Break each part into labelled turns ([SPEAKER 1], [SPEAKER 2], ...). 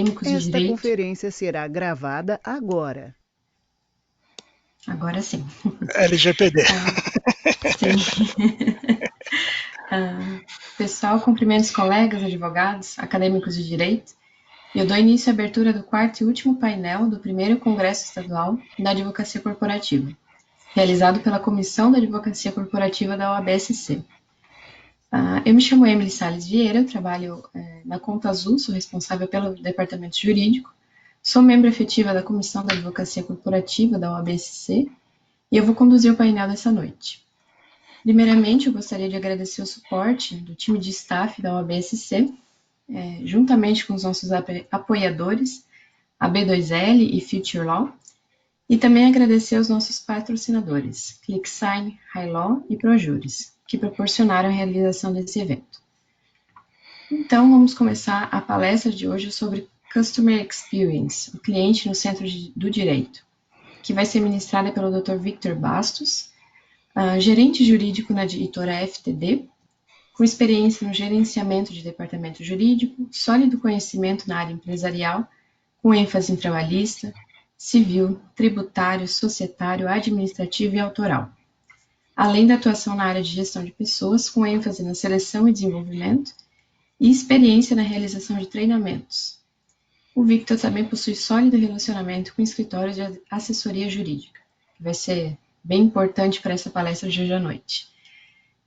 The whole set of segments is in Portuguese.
[SPEAKER 1] Acadêmicos de
[SPEAKER 2] Esta
[SPEAKER 1] Direito.
[SPEAKER 2] conferência será gravada agora.
[SPEAKER 1] Agora sim.
[SPEAKER 3] LGPD.
[SPEAKER 1] Sim. Pessoal, cumprimento os colegas, advogados, acadêmicos de direito. E eu dou início à abertura do quarto e último painel do primeiro Congresso Estadual da Advocacia Corporativa, realizado pela Comissão da Advocacia Corporativa da OAB-SC. Eu me chamo Emily Salles Vieira, eu trabalho na Conta Azul, sou responsável pelo departamento jurídico, sou membro efetiva da Comissão da Advocacia Corporativa da OAB-SC e eu vou conduzir o painel dessa noite. Primeiramente, eu gostaria de agradecer o suporte do time de staff da OAB-SC, juntamente com os nossos apoiadores, a B2L e Future Law, e também agradecer aos nossos patrocinadores, ClickSign, HighLaw e Projuris, que proporcionaram a realização desse evento. Então, vamos começar a palestra de hoje sobre Customer Experience, o cliente no centro do direito, que vai ser ministrada pelo Dr. Victor Bastos, gerente jurídico na editora FTD, com experiência no gerenciamento de departamento jurídico, sólido conhecimento na área empresarial, com ênfase em trabalhista, civil, tributário, societário, administrativo e autoral, além da atuação na área de gestão de pessoas, com ênfase na seleção e desenvolvimento, e experiência na realização de treinamentos. O Victor também possui sólido relacionamento com escritórios de assessoria jurídica, que vai ser bem importante para essa palestra de hoje à noite.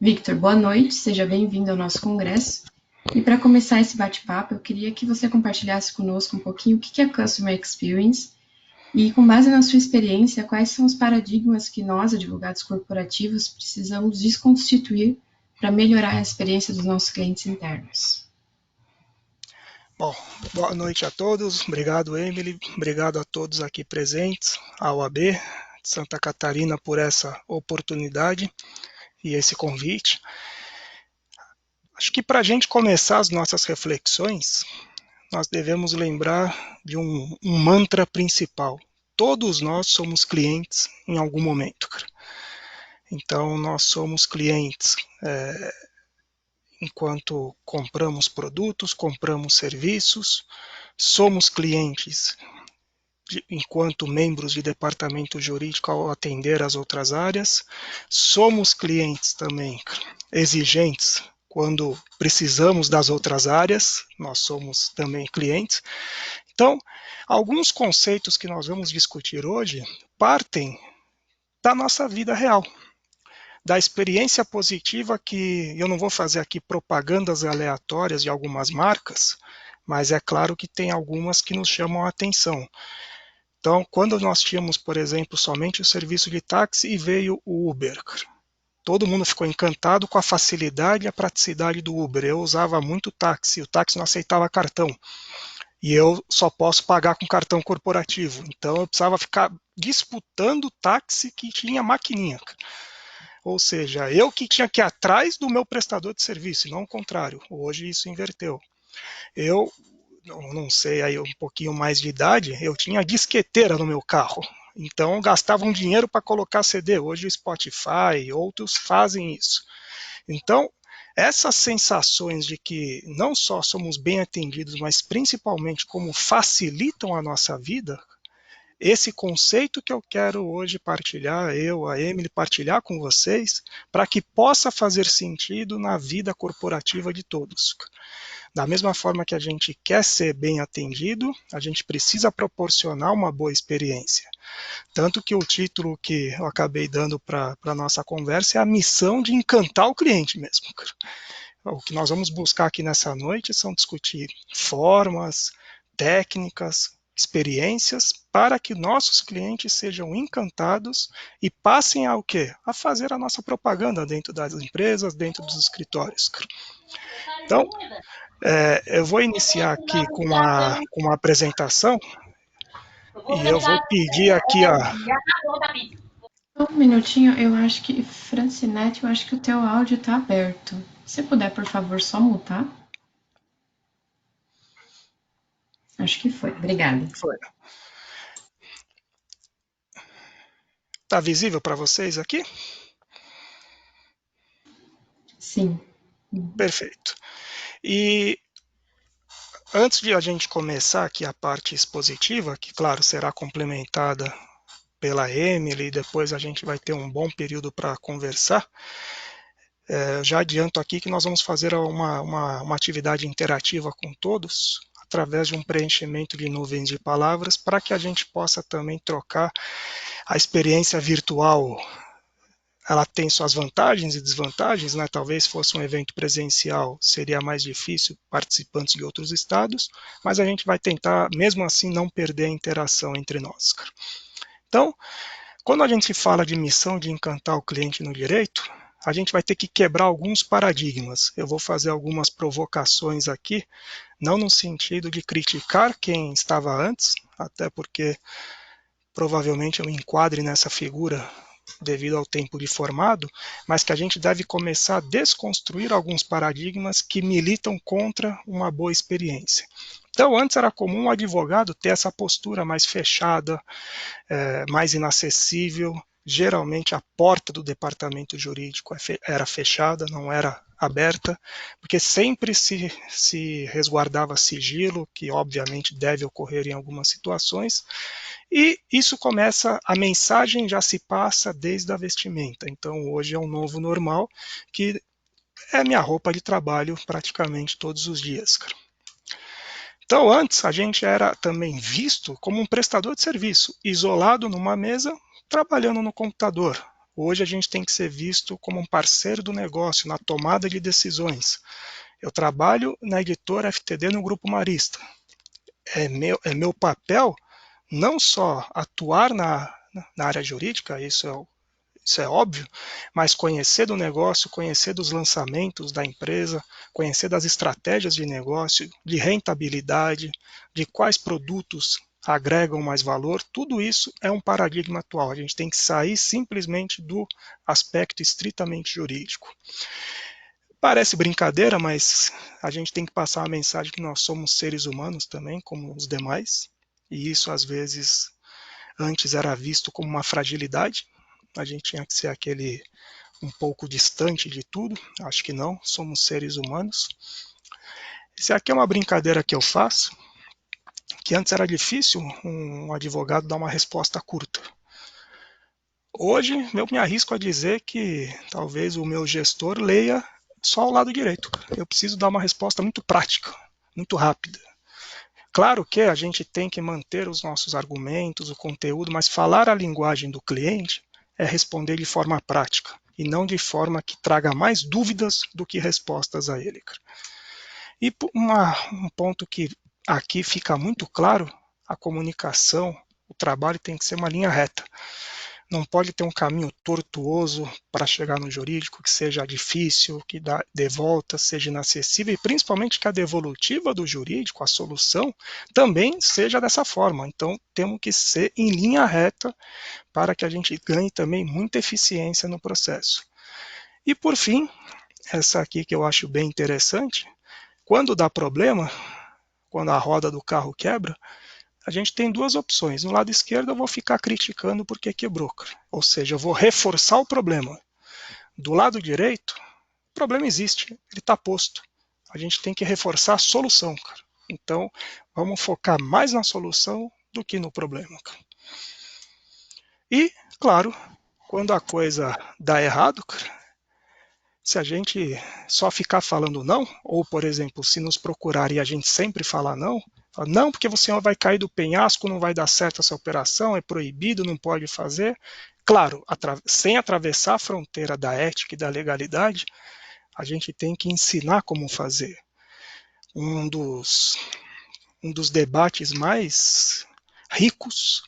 [SPEAKER 1] Victor, boa noite, seja bem-vindo ao nosso congresso. E para começar esse bate-papo, eu queria que você compartilhasse conosco um pouquinho o que é Customer Experience e, com base na sua experiência, quais são os paradigmas que nós, advogados corporativos, precisamos desconstituir para melhorar a experiência dos nossos clientes internos.
[SPEAKER 3] Bom, boa noite a todos. Obrigado, Emily. Obrigado a todos aqui presentes, a OAB de Santa Catarina, por essa oportunidade e esse convite. Acho que para a gente começar as nossas reflexões, nós devemos lembrar de um mantra principal. Todos nós somos clientes em algum momento. Então, nós somos clientes enquanto compramos produtos, compramos serviços, somos clientes enquanto membros de departamento jurídico ao atender as outras áreas, somos clientes também exigentes quando precisamos das outras áreas, nós somos também clientes. Então, alguns conceitos que nós vamos discutir hoje partem da nossa vida real, da experiência positiva, que eu não vou fazer aqui propagandas aleatórias de algumas marcas, mas é claro que tem algumas que nos chamam a atenção. Então, quando nós tínhamos, por exemplo, somente o serviço de táxi e veio o Uber, todo mundo ficou encantado com a facilidade e a praticidade do Uber. Eu usava muito táxi, o táxi não aceitava cartão. E eu só posso pagar com cartão corporativo. Então eu precisava ficar disputando o táxi que tinha maquininha. Ou seja, eu que tinha que ir atrás do meu prestador de serviço, e não o contrário. Hoje isso inverteu. Eu não sei, aí um pouquinho mais de idade, eu tinha disqueteira no meu carro. Então gastava um dinheiro para colocar CD. Hoje o Spotify e outros fazem isso. Então, essas sensações de que não só somos bem atendidos, mas principalmente como facilitam a nossa vida, esse conceito que eu quero hoje partilhar, eu, a Emily, partilhar com vocês, para que possa fazer sentido na vida corporativa de todos. Da mesma forma que a gente quer ser bem atendido, a gente precisa proporcionar uma boa experiência. Tanto que o título que eu acabei dando para a nossa conversa é a missão de encantar o cliente mesmo. O que nós vamos buscar aqui nessa noite são discutir formas, técnicas, experiências para que nossos clientes sejam encantados e passem a o quê? A fazer a nossa propaganda dentro das empresas, dentro dos escritórios. Então, eu vou iniciar aqui com uma apresentação e eu vou pedir aqui
[SPEAKER 1] Um minutinho, eu acho que, Francinete, eu acho que o teu áudio está aberto. Se puder, por favor, só mutar. Acho que foi, obrigada.
[SPEAKER 3] Foi. Está visível para vocês aqui?
[SPEAKER 1] Sim.
[SPEAKER 3] Perfeito. E Antes de a gente começar aqui a parte expositiva, que claro será complementada pela Emily, e depois a gente vai ter um bom período para conversar, já adianto aqui que nós vamos fazer uma atividade interativa com todos, através de um preenchimento de nuvens de palavras, para que a gente possa também trocar a experiência virtual. Ela tem suas vantagens e desvantagens, né? Talvez fosse um evento presencial, seria mais difícil participantes de outros estados, mas a gente vai tentar, mesmo assim, não perder a interação entre nós. Então, quando a gente fala de missão de encantar o cliente no direito, a gente vai ter que quebrar alguns paradigmas. Eu vou fazer algumas provocações aqui, não no sentido de criticar quem estava antes, até porque provavelmente eu me enquadre nessa figura devido ao tempo de formado, mas que a gente deve começar a desconstruir alguns paradigmas que militam contra uma boa experiência. Então, antes era comum o advogado ter essa postura mais fechada, mais inacessível. Geralmente a porta do departamento jurídico era fechada, não era aberta, porque sempre se resguardava sigilo, que obviamente deve ocorrer em algumas situações, e isso começa, a mensagem já se passa desde a vestimenta. Então hoje é um novo normal, que é minha roupa de trabalho praticamente todos os dias, cara. Então antes a gente era também visto como um prestador de serviço, isolado numa mesa, trabalhando no computador. Hoje a gente tem que ser visto como um parceiro do negócio, na tomada de decisões. Eu trabalho na editora FTD no Grupo Marista. É meu papel não só atuar na área jurídica, isso é óbvio, mas conhecer do negócio, conhecer dos lançamentos da empresa, conhecer das estratégias de negócio, de rentabilidade, de quais produtos agregam mais valor, tudo isso é um paradigma atual. A gente tem que sair simplesmente do aspecto estritamente jurídico. Parece brincadeira, mas a gente tem que passar a mensagem que nós somos seres humanos também, como os demais, e isso às vezes antes era visto como uma fragilidade. A gente tinha que ser aquele um pouco distante de tudo. Acho que não, somos seres humanos. Isso aqui é uma brincadeira que eu faço, que antes era difícil um advogado dar uma resposta curta. Hoje eu me arrisco a dizer que talvez o meu gestor leia só o lado direito. Eu preciso dar uma resposta muito prática, muito rápida. Claro que a gente tem que manter os nossos argumentos, o conteúdo, mas falar a linguagem do cliente é responder de forma prática e não de forma que traga mais dúvidas do que respostas a ele. E um ponto que aqui fica muito claro, a comunicação, o trabalho tem que ser uma linha reta. Não pode ter um caminho tortuoso para chegar no jurídico, que seja difícil, que dê volta, seja inacessível, e principalmente que a devolutiva do jurídico, a solução, também seja dessa forma. Então, temos que ser em linha reta para que a gente ganhe também muita eficiência no processo. E, por fim, essa aqui que eu acho bem interessante, quando dá problema, quando a roda do carro quebra, a gente tem duas opções. No lado esquerdo eu vou ficar criticando porque quebrou, ou seja, eu vou reforçar o problema. Do lado direito, o problema existe, ele está posto. A gente tem que reforçar a solução, cara. Então, vamos focar mais na solução do que no problema, cara. E, claro, quando a coisa dá errado, cara, se a gente só ficar falando não, ou, por exemplo, se nos procurar e a gente sempre falar não, não, porque você vai cair do penhasco, não vai dar certo essa operação, é proibido, não pode fazer. Claro, sem atravessar a fronteira da ética e da legalidade, a gente tem que ensinar como fazer. Um dos debates mais ricos,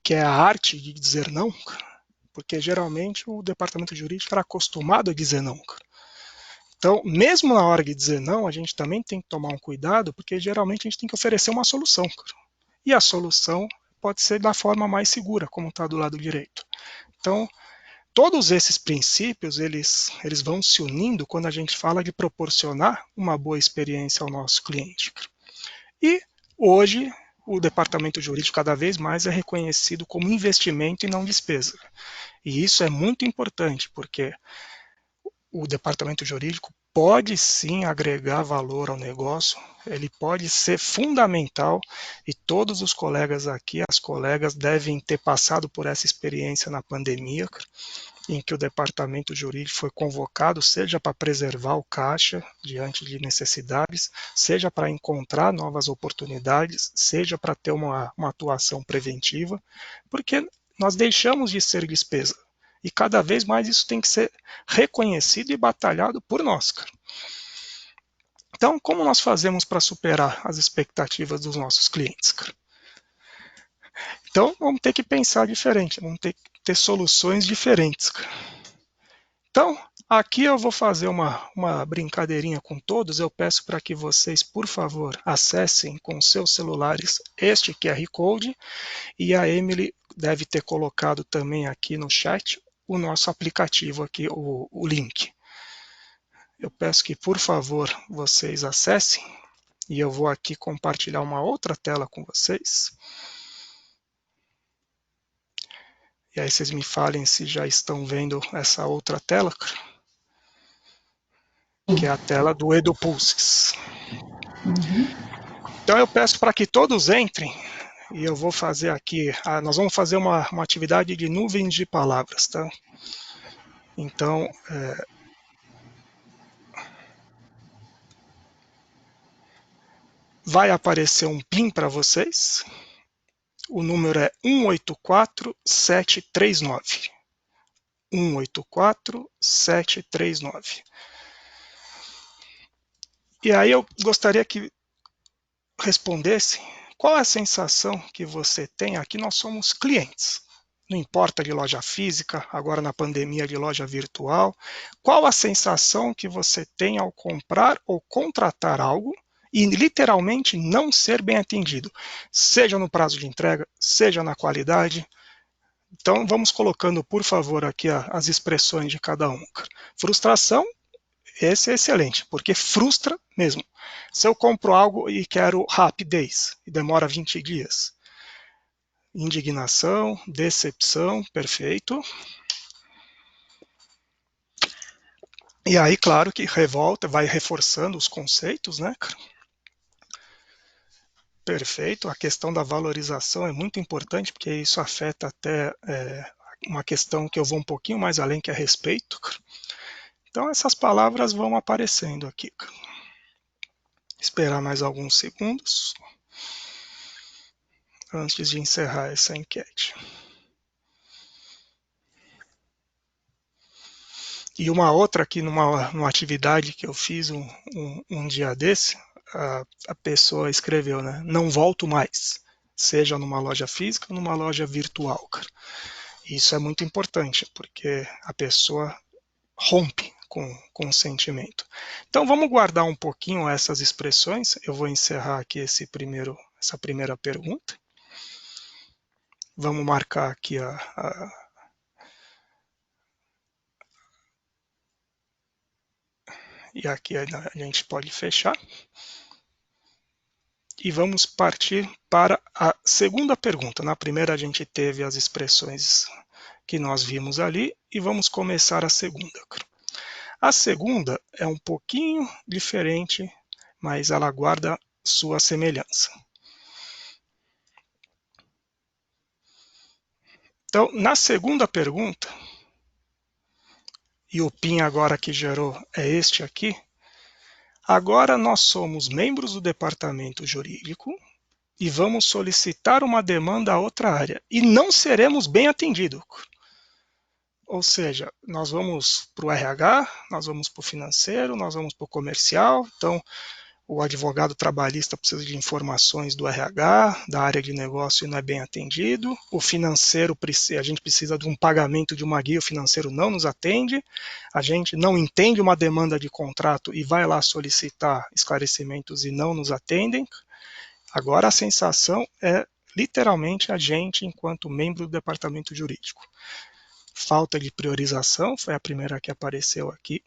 [SPEAKER 3] que é a arte de dizer não, porque geralmente o departamento jurídico era acostumado a dizer não. Então, mesmo na hora de dizer não, a gente também tem que tomar um cuidado, porque geralmente a gente tem que oferecer uma solução. E a solução pode ser da forma mais segura, como está do lado direito. Então, todos esses princípios, eles vão se unindo quando a gente fala de proporcionar uma boa experiência ao nosso cliente. E hoje, o departamento jurídico cada vez mais é reconhecido como investimento e não despesa. E isso é muito importante, porque o departamento jurídico pode sim agregar valor ao negócio, ele pode ser fundamental e todos os colegas aqui, as colegas devem ter passado por essa experiência na pandemia, em que o departamento jurídico foi convocado, seja para preservar o caixa diante de necessidades, seja para encontrar novas oportunidades, seja para ter uma atuação preventiva, porque nós deixamos de ser despesa. E cada vez mais isso tem que ser reconhecido e batalhado por nós, cara. Então, como nós fazemos para superar as expectativas dos nossos clientes, cara? Então, vamos ter que pensar diferente, vamos ter que ter soluções diferentes, cara. Então, aqui eu vou fazer uma brincadeirinha com todos. Eu peço para que vocês, por favor, acessem com seus celulares este QR Code e a Emily deve ter colocado também aqui no chat o nosso aplicativo aqui, o link. Eu peço que, por favor, vocês acessem e eu vou aqui compartilhar uma outra tela com vocês. E aí vocês me falem se já estão vendo essa outra tela, que é a tela do EduPulses. Então eu peço para que todos entrem e eu vou fazer aqui, nós vamos fazer uma atividade de nuvens de palavras, tá? Então, vai aparecer um PIN para vocês, o número é 184739. 184739. E aí eu gostaria que respondesse qual é a sensação que você tem. Aqui nós somos clientes, não importa de loja física, agora na pandemia de loja virtual. Qual a sensação que você tem ao comprar ou contratar algo e literalmente não ser bem atendido, seja no prazo de entrega, seja na qualidade? Então vamos colocando, por favor, aqui as expressões de cada um. Frustração, esse é excelente, porque frustra mesmo. Se eu compro algo e quero rapidez, e demora 20 dias. Indignação, decepção, perfeito. E aí, claro que revolta, vai reforçando os conceitos, né? Perfeito. A questão da valorização é muito importante, porque isso afeta até uma questão que eu vou um pouquinho mais além, que é respeito. Então, essas palavras vão aparecendo aqui. Esperar mais alguns segundos antes de encerrar essa enquete. E uma outra aqui, numa atividade que eu fiz um dia desse, a pessoa escreveu, né? Não volto mais, seja numa loja física ou numa loja virtual, cara. Isso é muito importante, porque a pessoa rompe com o sentimento. Então vamos guardar um pouquinho essas expressões. Eu vou encerrar aqui essa primeira pergunta. Vamos marcar aqui e aqui a gente pode fechar. E vamos partir para a segunda pergunta. Na primeira a gente teve as expressões que nós vimos ali e vamos começar a segunda. A segunda é um pouquinho diferente, mas ela guarda sua semelhança. Então, na segunda pergunta, e o PIN agora que gerou é este aqui, agora nós somos membros do departamento jurídico e vamos solicitar uma demanda a outra área e não seremos bem atendidos. Ou seja, nós vamos para o RH, nós vamos para o financeiro, nós vamos para o comercial. Então, o advogado trabalhista precisa de informações do RH, da área de negócio e não é bem atendido. O financeiro, a gente precisa de um pagamento de uma guia, o financeiro não nos atende. A gente não entende uma demanda de contrato e vai lá solicitar esclarecimentos e não nos atendem. Agora a sensação é literalmente a gente enquanto membro do departamento jurídico. Falta de priorização, foi a primeira que apareceu aqui.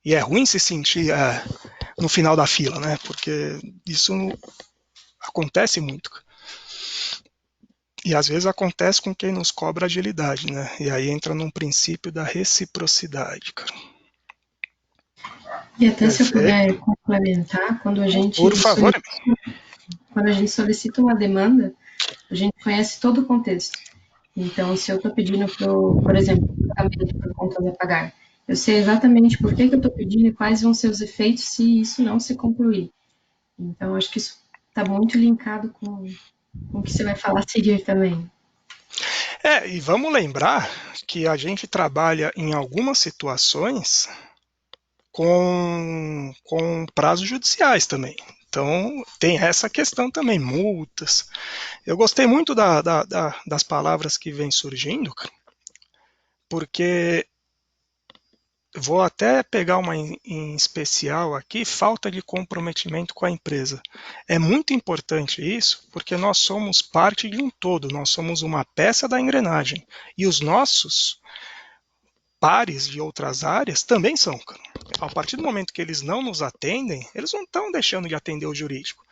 [SPEAKER 3] E é ruim se sentir no final da fila, né? Porque isso acontece muito. E às vezes acontece com quem nos cobra agilidade, né? E aí entra num princípio da reciprocidade, cara.
[SPEAKER 1] E até se eu
[SPEAKER 3] Perfeito.
[SPEAKER 1] puder complementar,
[SPEAKER 3] Por favor.
[SPEAKER 1] quando a gente solicita uma demanda, a gente conhece todo o contexto. Então, se eu estou pedindo, por exemplo, pagamento por contas a pagar, eu sei exatamente por que, que eu estou pedindo e quais vão ser os efeitos se isso não se concluir. Então, acho que isso está muito linkado com o que você vai falar a seguir também.
[SPEAKER 3] E vamos lembrar que a gente trabalha em algumas situações com prazos judiciais também. Então, tem essa questão também, multas. Eu gostei muito das palavras que vêm surgindo, porque vou até pegar uma em especial aqui, falta de comprometimento com a empresa. É muito importante isso, porque nós somos parte de um todo, nós somos uma peça da engrenagem. E os nossos pares de outras áreas também são. A partir do momento que eles não nos atendem, eles não estão deixando de atender o jurídico.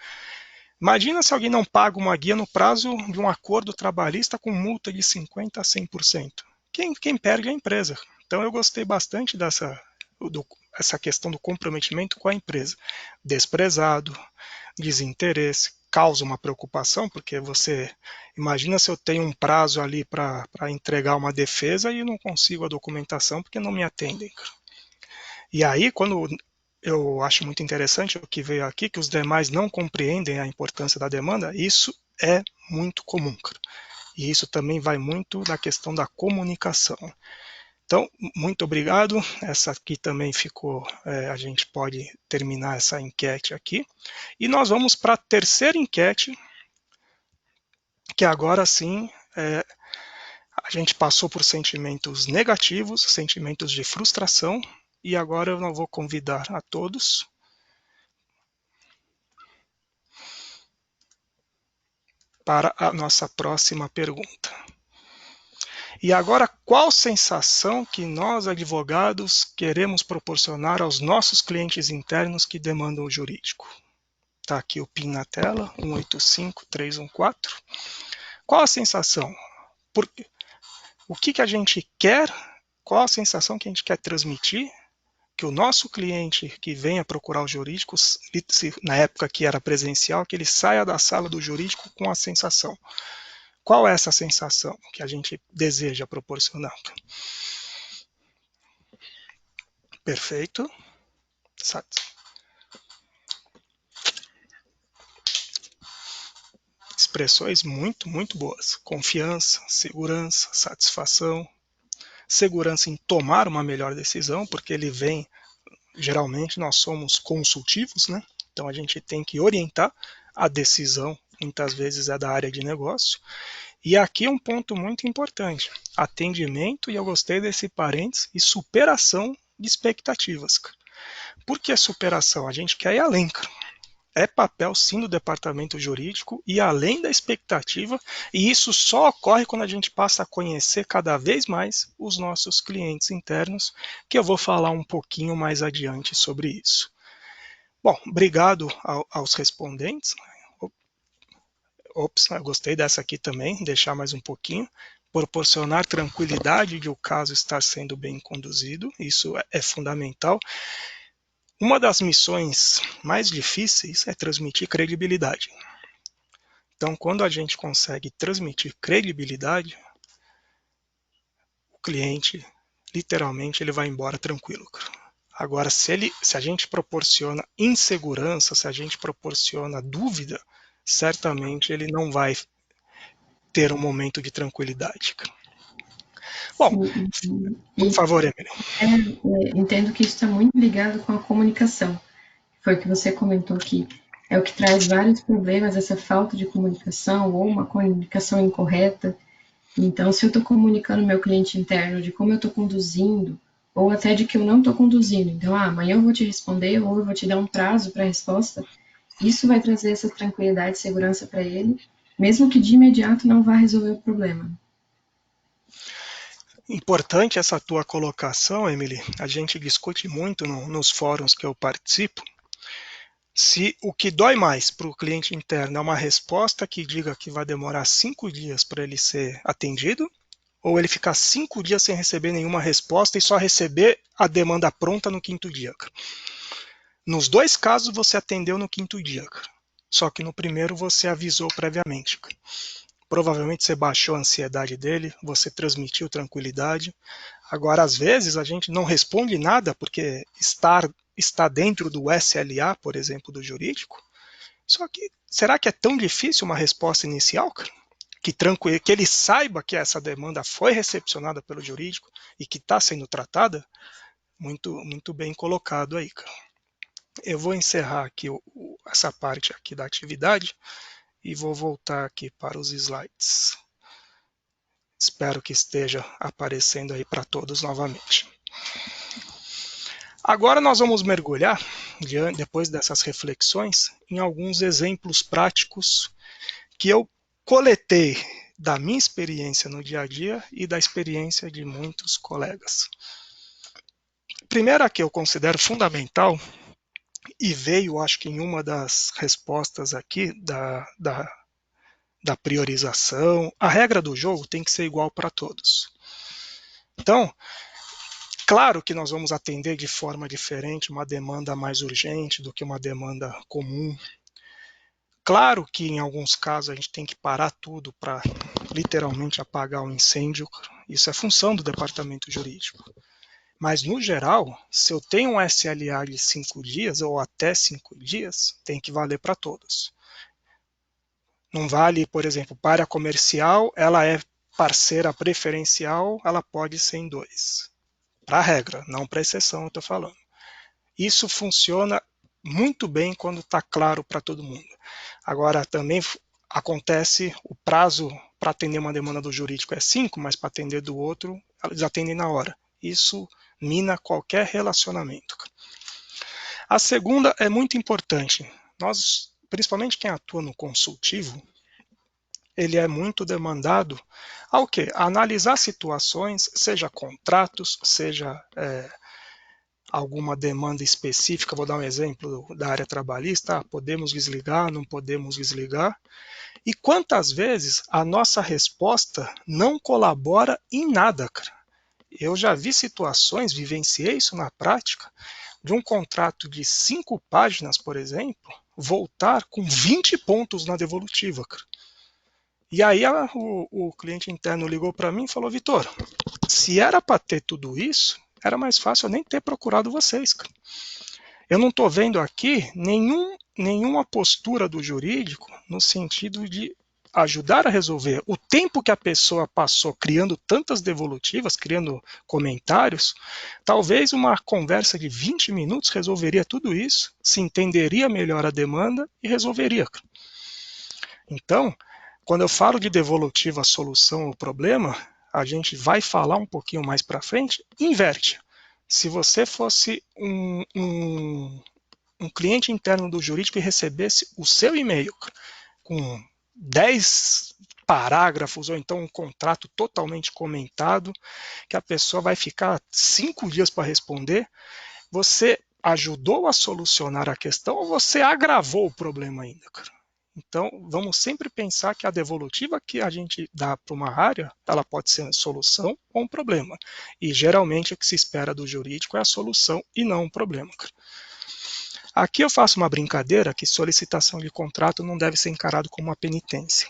[SPEAKER 3] Imagina se alguém não paga uma guia no prazo de um acordo trabalhista com multa de 50% a 100%. Quem perde é a empresa. Então eu gostei bastante essa questão do comprometimento com a empresa. Desprezado, desinteresse, causa uma preocupação, porque você imagina se eu tenho um prazo ali para entregar uma defesa e não consigo a documentação porque não me atendem. E aí, quando eu acho muito interessante o que veio aqui, que os demais não compreendem a importância da demanda, isso é muito comum. E isso também vai muito na questão da comunicação. Então, muito obrigado. Essa aqui também ficou, a gente pode terminar essa enquete aqui. E nós vamos para a terceira enquete, que agora sim a gente passou por sentimentos negativos, sentimentos de frustração, e agora eu não vou convidar a todos para a nossa próxima pergunta. E agora, qual sensação que nós, advogados, queremos proporcionar aos nossos clientes internos que demandam o jurídico? Está aqui o PIN na tela, 185314. Qual a sensação? O que a gente quer? Qual a sensação que a gente quer transmitir? Que o nosso cliente que venha procurar o jurídico, na época que era presencial, que ele saia da sala do jurídico com a sensação. Qual é essa sensação que a gente deseja proporcionar? Perfeito. Expressões muito, muito boas. Confiança, segurança, satisfação, segurança em tomar uma melhor decisão, porque ele vem, geralmente nós somos consultivos, né? Então a gente tem que orientar a decisão, muitas vezes é da área de negócio. E aqui um ponto muito importante, atendimento, e eu gostei desse parênteses, e superação de expectativas. Por que superação? A gente quer ir além, cara. É papel sim do departamento jurídico e além da expectativa, e isso só ocorre quando a gente passa a conhecer cada vez mais os nossos clientes internos, que eu vou falar um pouquinho mais adiante sobre isso. Bom, obrigado aos respondentes. Ops, eu gostei dessa aqui também, deixar mais um pouquinho. Proporcionar tranquilidade de o caso estar sendo bem conduzido, isso é fundamental. Uma das missões mais difíceis é transmitir credibilidade. Então, quando a gente consegue transmitir credibilidade, o cliente, literalmente, ele vai embora tranquilo. Agora, se a gente proporciona insegurança, se a gente proporciona dúvida, certamente ele não vai ter um momento de tranquilidade. Bom,
[SPEAKER 1] Sim,
[SPEAKER 3] por
[SPEAKER 1] e
[SPEAKER 3] favor, Emily.
[SPEAKER 1] entendo que isso está muito ligado com a comunicação. Foi o que você comentou que é o que traz vários problemas, essa falta de comunicação ou uma comunicação incorreta. Então, se eu estou comunicando meu cliente interno de como eu estou conduzindo, ou até de que eu não estou conduzindo, então, amanhã eu vou te responder, ou eu vou te dar um prazo para a resposta, isso vai trazer essa tranquilidade e segurança para ele, mesmo que de imediato não vá resolver o problema.
[SPEAKER 3] Importante essa tua colocação, Emily. A gente discute muito nos fóruns que eu participo. Se o que dói mais para o cliente interno é uma resposta que diga que vai demorar 5 dias para ele ser atendido, ou ele ficar 5 dias sem receber nenhuma resposta e só receber a demanda pronta no 5º dia. Nos dois casos você atendeu no quinto dia, cara. Só que no primeiro você avisou previamente, cara. Provavelmente você baixou a ansiedade dele, você transmitiu tranquilidade. Agora, às vezes, a gente não responde nada porque está dentro do SLA, por exemplo, do jurídico. Só que, será que é tão difícil uma resposta inicial, cara? Que ele saiba que essa demanda foi recepcionada pelo jurídico e que está sendo tratada? Muito, muito bem colocado aí, cara. Eu vou encerrar aqui essa parte aqui da atividade e vou voltar aqui para os slides. Espero que esteja aparecendo aí para todos novamente. Agora nós vamos mergulhar, depois dessas reflexões, em alguns exemplos práticos que eu coletei da minha experiência no dia a dia e da experiência de muitos colegas. Primeiro, que eu considero fundamental, e veio, acho que em uma das respostas aqui da priorização, a regra do jogo tem que ser igual para todos. Então, claro que nós vamos atender de forma diferente uma demanda mais urgente do que uma demanda comum. Claro que em alguns casos a gente tem que parar tudo para literalmente apagar o incêndio. Isso é função do departamento jurídico. Mas, no geral, se eu tenho um SLA de 5 dias ou até 5 dias, tem que valer para todos. Não vale, por exemplo, para a comercial, ela é parceira preferencial, ela pode ser em 2. Para a regra, não para a exceção, eu estou falando. Isso funciona muito bem quando está claro para todo mundo. Agora, também acontece o prazo para atender uma demanda do jurídico é 5, mas para atender do outro, eles atendem na hora. Isso mina qualquer relacionamento. A segunda é muito importante. Nós, principalmente quem atua no consultivo, ele é muito demandado ao quê? A analisar situações, seja contratos, seja alguma demanda específica. Vou dar um exemplo da área trabalhista. Podemos desligar, não podemos desligar. E quantas vezes a nossa resposta não colabora em nada, cara? Eu já vi situações, vivenciei isso na prática, de um contrato de 5 páginas, por exemplo, voltar com 20 pontos na devolutiva, cara. E aí o cliente interno ligou para mim e falou: Vitor, se era para ter tudo isso, era mais fácil eu nem ter procurado vocês, cara. Eu não estou vendo aqui nenhuma postura do jurídico no sentido de ajudar a resolver. O tempo que a pessoa passou criando tantas devolutivas, criando comentários, talvez uma conversa de 20 minutos resolveria tudo isso, se entenderia melhor a demanda e resolveria. Então, quando eu falo de devolutiva, solução ou problema, a gente vai falar um pouquinho mais para frente, inverte. Se você fosse um cliente interno do jurídico e recebesse o seu e-mail com 10 parágrafos ou então um contrato totalmente comentado, que a pessoa vai ficar 5 dias para responder, você ajudou a solucionar a questão ou você agravou o problema ainda, cara? Então, vamos sempre pensar que a devolutiva que a gente dá para uma área, ela pode ser uma solução ou um problema. E geralmente o que se espera do jurídico é a solução e não um problema. Aqui eu faço uma brincadeira que solicitação de contrato não deve ser encarado como uma penitência.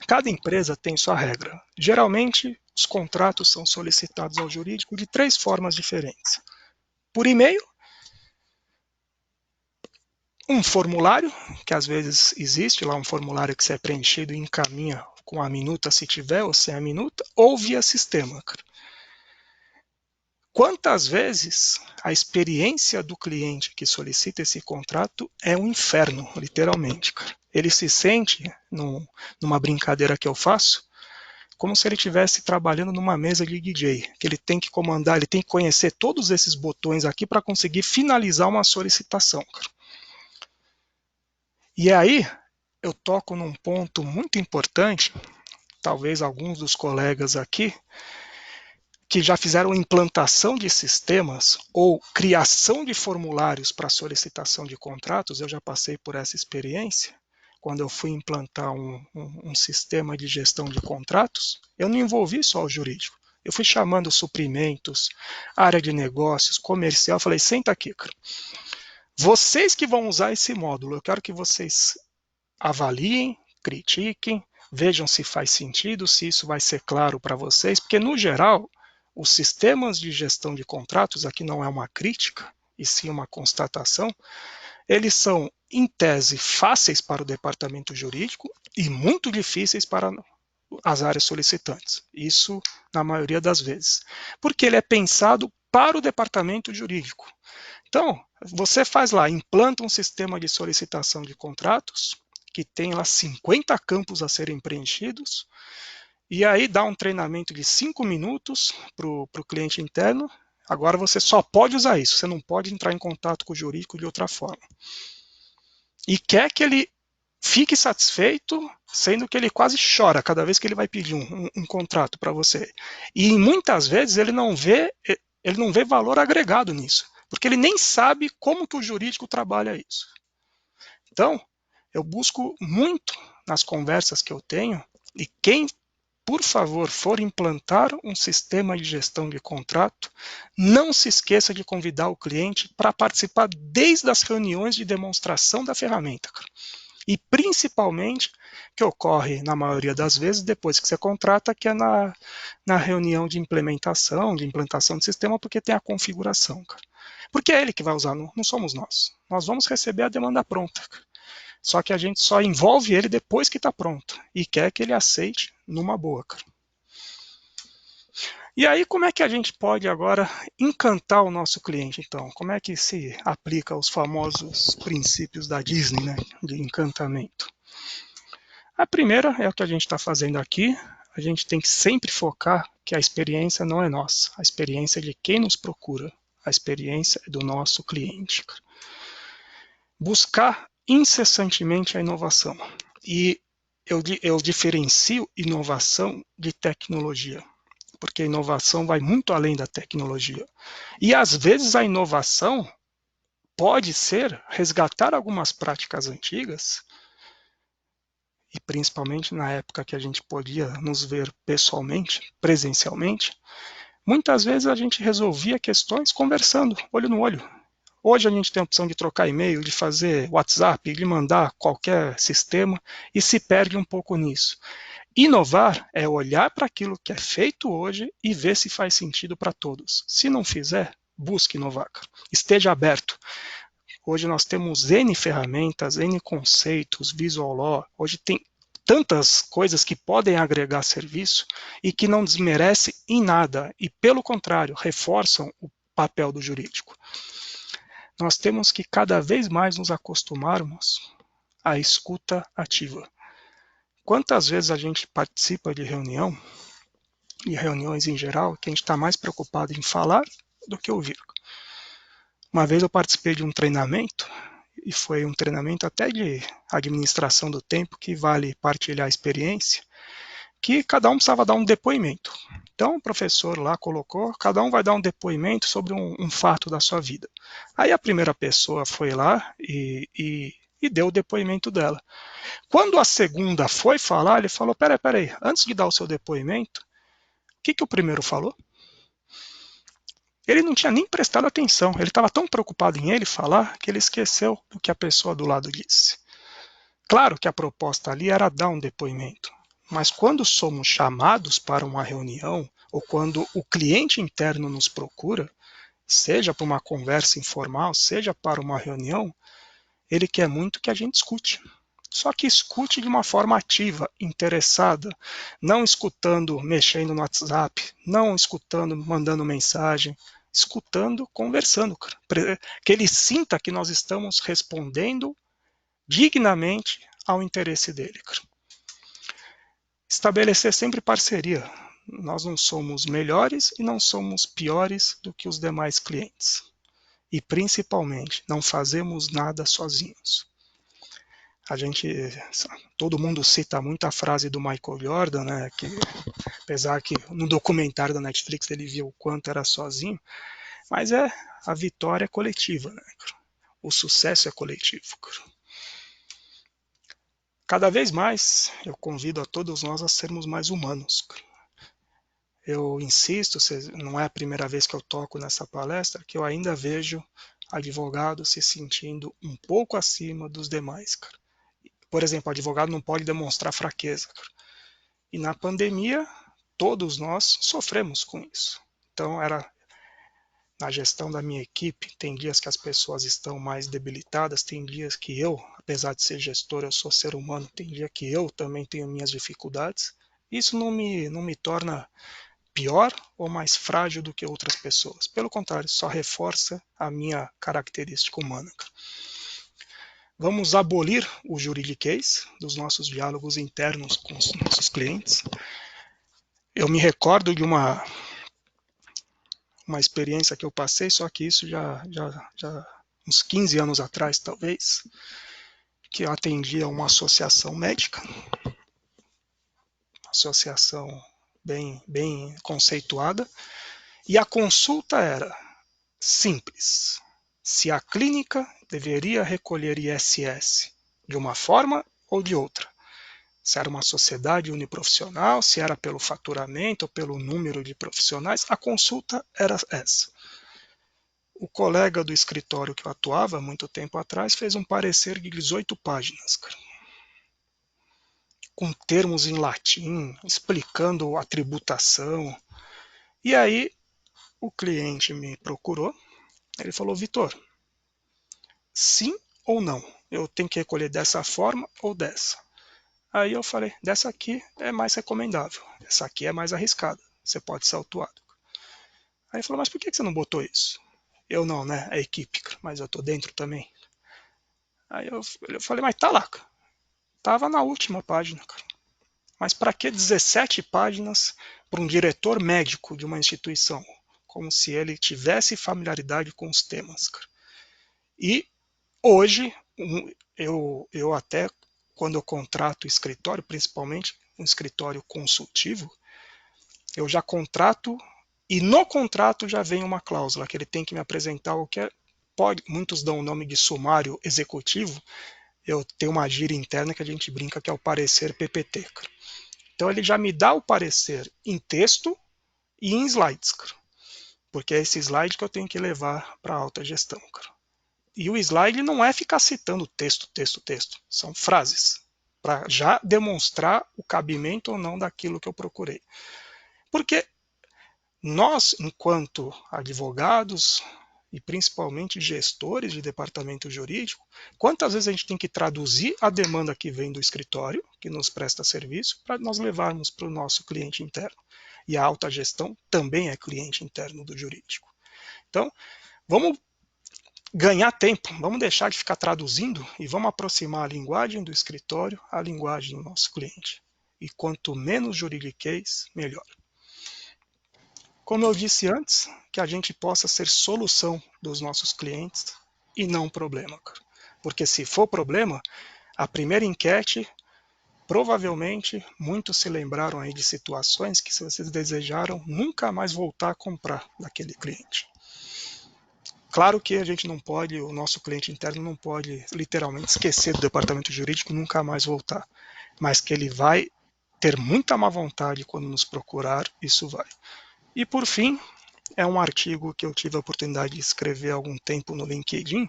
[SPEAKER 3] Cada empresa tem sua regra. Geralmente, os contratos são solicitados ao jurídico de 3 formas diferentes. Por e-mail, um formulário, que às vezes existe lá um formulário que você é preenchido e encaminha com a minuta se tiver ou sem a minuta, ou via sistema. Quantas vezes a experiência do cliente que solicita esse contrato é um inferno, literalmente. Ele se sente, numa brincadeira que eu faço, como se ele estivesse trabalhando numa mesa de DJ, que ele tem que comandar, ele tem que conhecer todos esses botões aqui para conseguir finalizar uma solicitação. E aí, eu toco num ponto muito importante, talvez alguns dos colegas aqui, que já fizeram implantação de sistemas ou criação de formulários para solicitação de contratos, eu já passei por essa experiência, quando eu fui implantar um sistema de gestão de contratos, eu não envolvi só o jurídico, eu fui chamando suprimentos, área de negócios, comercial, falei, senta aqui, cara. Vocês que vão usar esse módulo, eu quero que vocês avaliem, critiquem, vejam se faz sentido, se isso vai ser claro para vocês, porque no geral, os sistemas de gestão de contratos, aqui não é uma crítica, e sim uma constatação, eles são, em tese, fáceis para o departamento jurídico e muito difíceis para as áreas solicitantes. Isso na maioria das vezes. Porque ele é pensado para o departamento jurídico. Então, você faz lá, implanta um sistema de solicitação de contratos, que tem lá 50 campos a serem preenchidos, e aí dá um treinamento de 5 minutos para o cliente interno. Agora você só pode usar isso, você não pode entrar em contato com o jurídico de outra forma. E quer que ele fique satisfeito, sendo que ele quase chora cada vez que ele vai pedir um contrato para você. E muitas vezes ele não vê valor agregado nisso, porque ele nem sabe como que o jurídico trabalha isso. Então, eu busco muito nas conversas que eu tenho, e quem, por favor, for implantar um sistema de gestão de contrato, não se esqueça de convidar o cliente para participar desde as reuniões de demonstração da ferramenta. E principalmente, que ocorre na maioria das vezes depois que você contrata, que é na reunião de implantação do sistema, porque tem a configuração. Porque é ele que vai usar, não somos nós. Nós vamos receber a demanda pronta. Só que a gente só envolve ele depois que está pronto e quer que ele aceite numa boa. E aí, como é que a gente pode agora encantar o nosso cliente, então? Como é que se aplica os famosos princípios da Disney, né, de encantamento? A primeira é o que a gente está fazendo aqui. A gente tem que sempre focar que a experiência não é nossa. A experiência é de quem nos procura. A experiência é do nosso cliente. Buscar incessantemente a inovação. E eu diferencio inovação de tecnologia, porque a inovação vai muito além da tecnologia. E às vezes a inovação pode ser resgatar algumas práticas antigas, e principalmente na época que a gente podia nos ver pessoalmente, presencialmente, muitas vezes a gente resolvia questões conversando, olho no olho. Hoje a gente tem a opção de trocar e-mail, de fazer WhatsApp, de mandar qualquer sistema, e se perde um pouco nisso. Inovar é olhar para aquilo que é feito hoje e ver se faz sentido para todos. Se não fizer, busque inovar. Esteja aberto. Hoje nós temos N ferramentas, N conceitos, visual law. Hoje tem tantas coisas que podem agregar serviço e que não desmerecem em nada e, pelo contrário, reforçam o papel do jurídico. Nós temos que cada vez mais nos acostumarmos à escuta ativa. Quantas vezes a gente participa de reunião, e reuniões em geral, que a gente está mais preocupado em falar do que ouvir. Uma vez eu participei de um treinamento, e foi um treinamento até de administração do tempo, que vale partilhar a experiência, que cada um precisava dar um depoimento. Então o professor lá colocou, cada um vai dar um depoimento sobre um fato da sua vida. Aí a primeira pessoa foi lá e deu o depoimento dela. Quando a segunda foi falar, ele falou, peraí, antes de dar o seu depoimento, o que o primeiro falou? Ele não tinha nem prestado atenção, ele estava tão preocupado em ele falar que ele esqueceu do que a pessoa do lado disse. Claro que a proposta ali era dar um depoimento, mas quando somos chamados para uma reunião, ou quando o cliente interno nos procura, seja para uma conversa informal, seja para uma reunião, ele quer muito que a gente escute. Só que escute de uma forma ativa, interessada, não escutando, mexendo no WhatsApp, não escutando, mandando mensagem, escutando, conversando, que ele sinta que nós estamos respondendo dignamente ao interesse dele. Estabelecer sempre parceria. Nós não somos melhores e não somos piores do que os demais clientes. E principalmente, não fazemos nada sozinhos. Todo mundo cita muito a frase do Michael Jordan, né, que apesar que no documentário da Netflix ele viu o quanto era sozinho, mas a vitória é coletiva, né? O sucesso é coletivo. Cada vez mais eu convido a todos nós a sermos mais humanos. Eu insisto, não é a primeira vez que eu toco nessa palestra, que eu ainda vejo advogado se sentindo um pouco acima dos demais, cara. Por exemplo, o advogado não pode demonstrar fraqueza, cara. E na pandemia, todos nós sofremos com isso. Então, na gestão da minha equipe, tem dias que as pessoas estão mais debilitadas, tem dias que eu, apesar de ser gestor, eu sou ser humano, tem dia que eu também tenho minhas dificuldades. Isso não me torna pior ou mais frágil do que outras pessoas. Pelo contrário, só reforça a minha característica humana. Vamos abolir o juridiquês dos nossos diálogos internos com os nossos clientes. Eu me recordo de uma experiência que eu passei, só que isso já uns 15 anos atrás, talvez, que eu atendia uma associação médica, uma associação bem conceituada, e a consulta era simples. Se a clínica deveria recolher ISS de uma forma ou de outra. Se era uma sociedade uniprofissional, se era pelo faturamento ou pelo número de profissionais, a consulta era essa. O colega do escritório que eu atuava, muito tempo atrás, fez um parecer de 18 páginas, cara, com termos em latim, explicando a tributação. E aí, o cliente me procurou, ele falou, Vitor, sim ou não? Eu tenho que recolher dessa forma ou dessa? Aí eu falei, dessa aqui é mais recomendável, essa aqui é mais arriscada, você pode ser autuado. Aí ele falou, mas por que você não botou isso? Eu não, né? A equipe, mas eu tô dentro também. Aí eu falei, mas tá lá, cara. Tava na última página, cara. Mas para que 17 páginas para um diretor médico de uma instituição? Como se ele tivesse familiaridade com os temas, cara. E hoje, eu até, quando eu contrato escritório, principalmente um escritório consultivo, eu já contrato e no contrato já vem uma cláusula que ele tem que me apresentar o que é, muitos dão o nome de sumário executivo, eu tenho uma gíria interna que a gente brinca que é o parecer PPT. Cara. Então ele já me dá o parecer em texto e em slides, cara. Porque é esse slide que eu tenho que levar para a alta gestão. Cara. E o slide não é ficar citando texto, são frases, para já demonstrar o cabimento ou não daquilo que eu procurei. Porque nós, enquanto advogados e principalmente gestores de departamento jurídico, quantas vezes a gente tem que traduzir a demanda que vem do escritório, que nos presta serviço, para nós levarmos para o nosso cliente interno. E a alta gestão também é cliente interno do jurídico. Então, vamos ganhar tempo, vamos deixar de ficar traduzindo e vamos aproximar a linguagem do escritório à linguagem do nosso cliente. E quanto menos juridiquês, melhor. Como eu disse antes, que a gente possa ser solução dos nossos clientes e não problema. Cara. Porque se for problema, a primeira enquete, provavelmente, muitos se lembraram aí de situações que se vocês desejaram nunca mais voltar a comprar daquele cliente. Claro que a gente não pode, o nosso cliente interno não pode literalmente esquecer do departamento jurídico e nunca mais voltar. Mas que ele vai ter muita má vontade quando nos procurar, isso vai. E por fim, é um artigo que eu tive a oportunidade de escrever há algum tempo no LinkedIn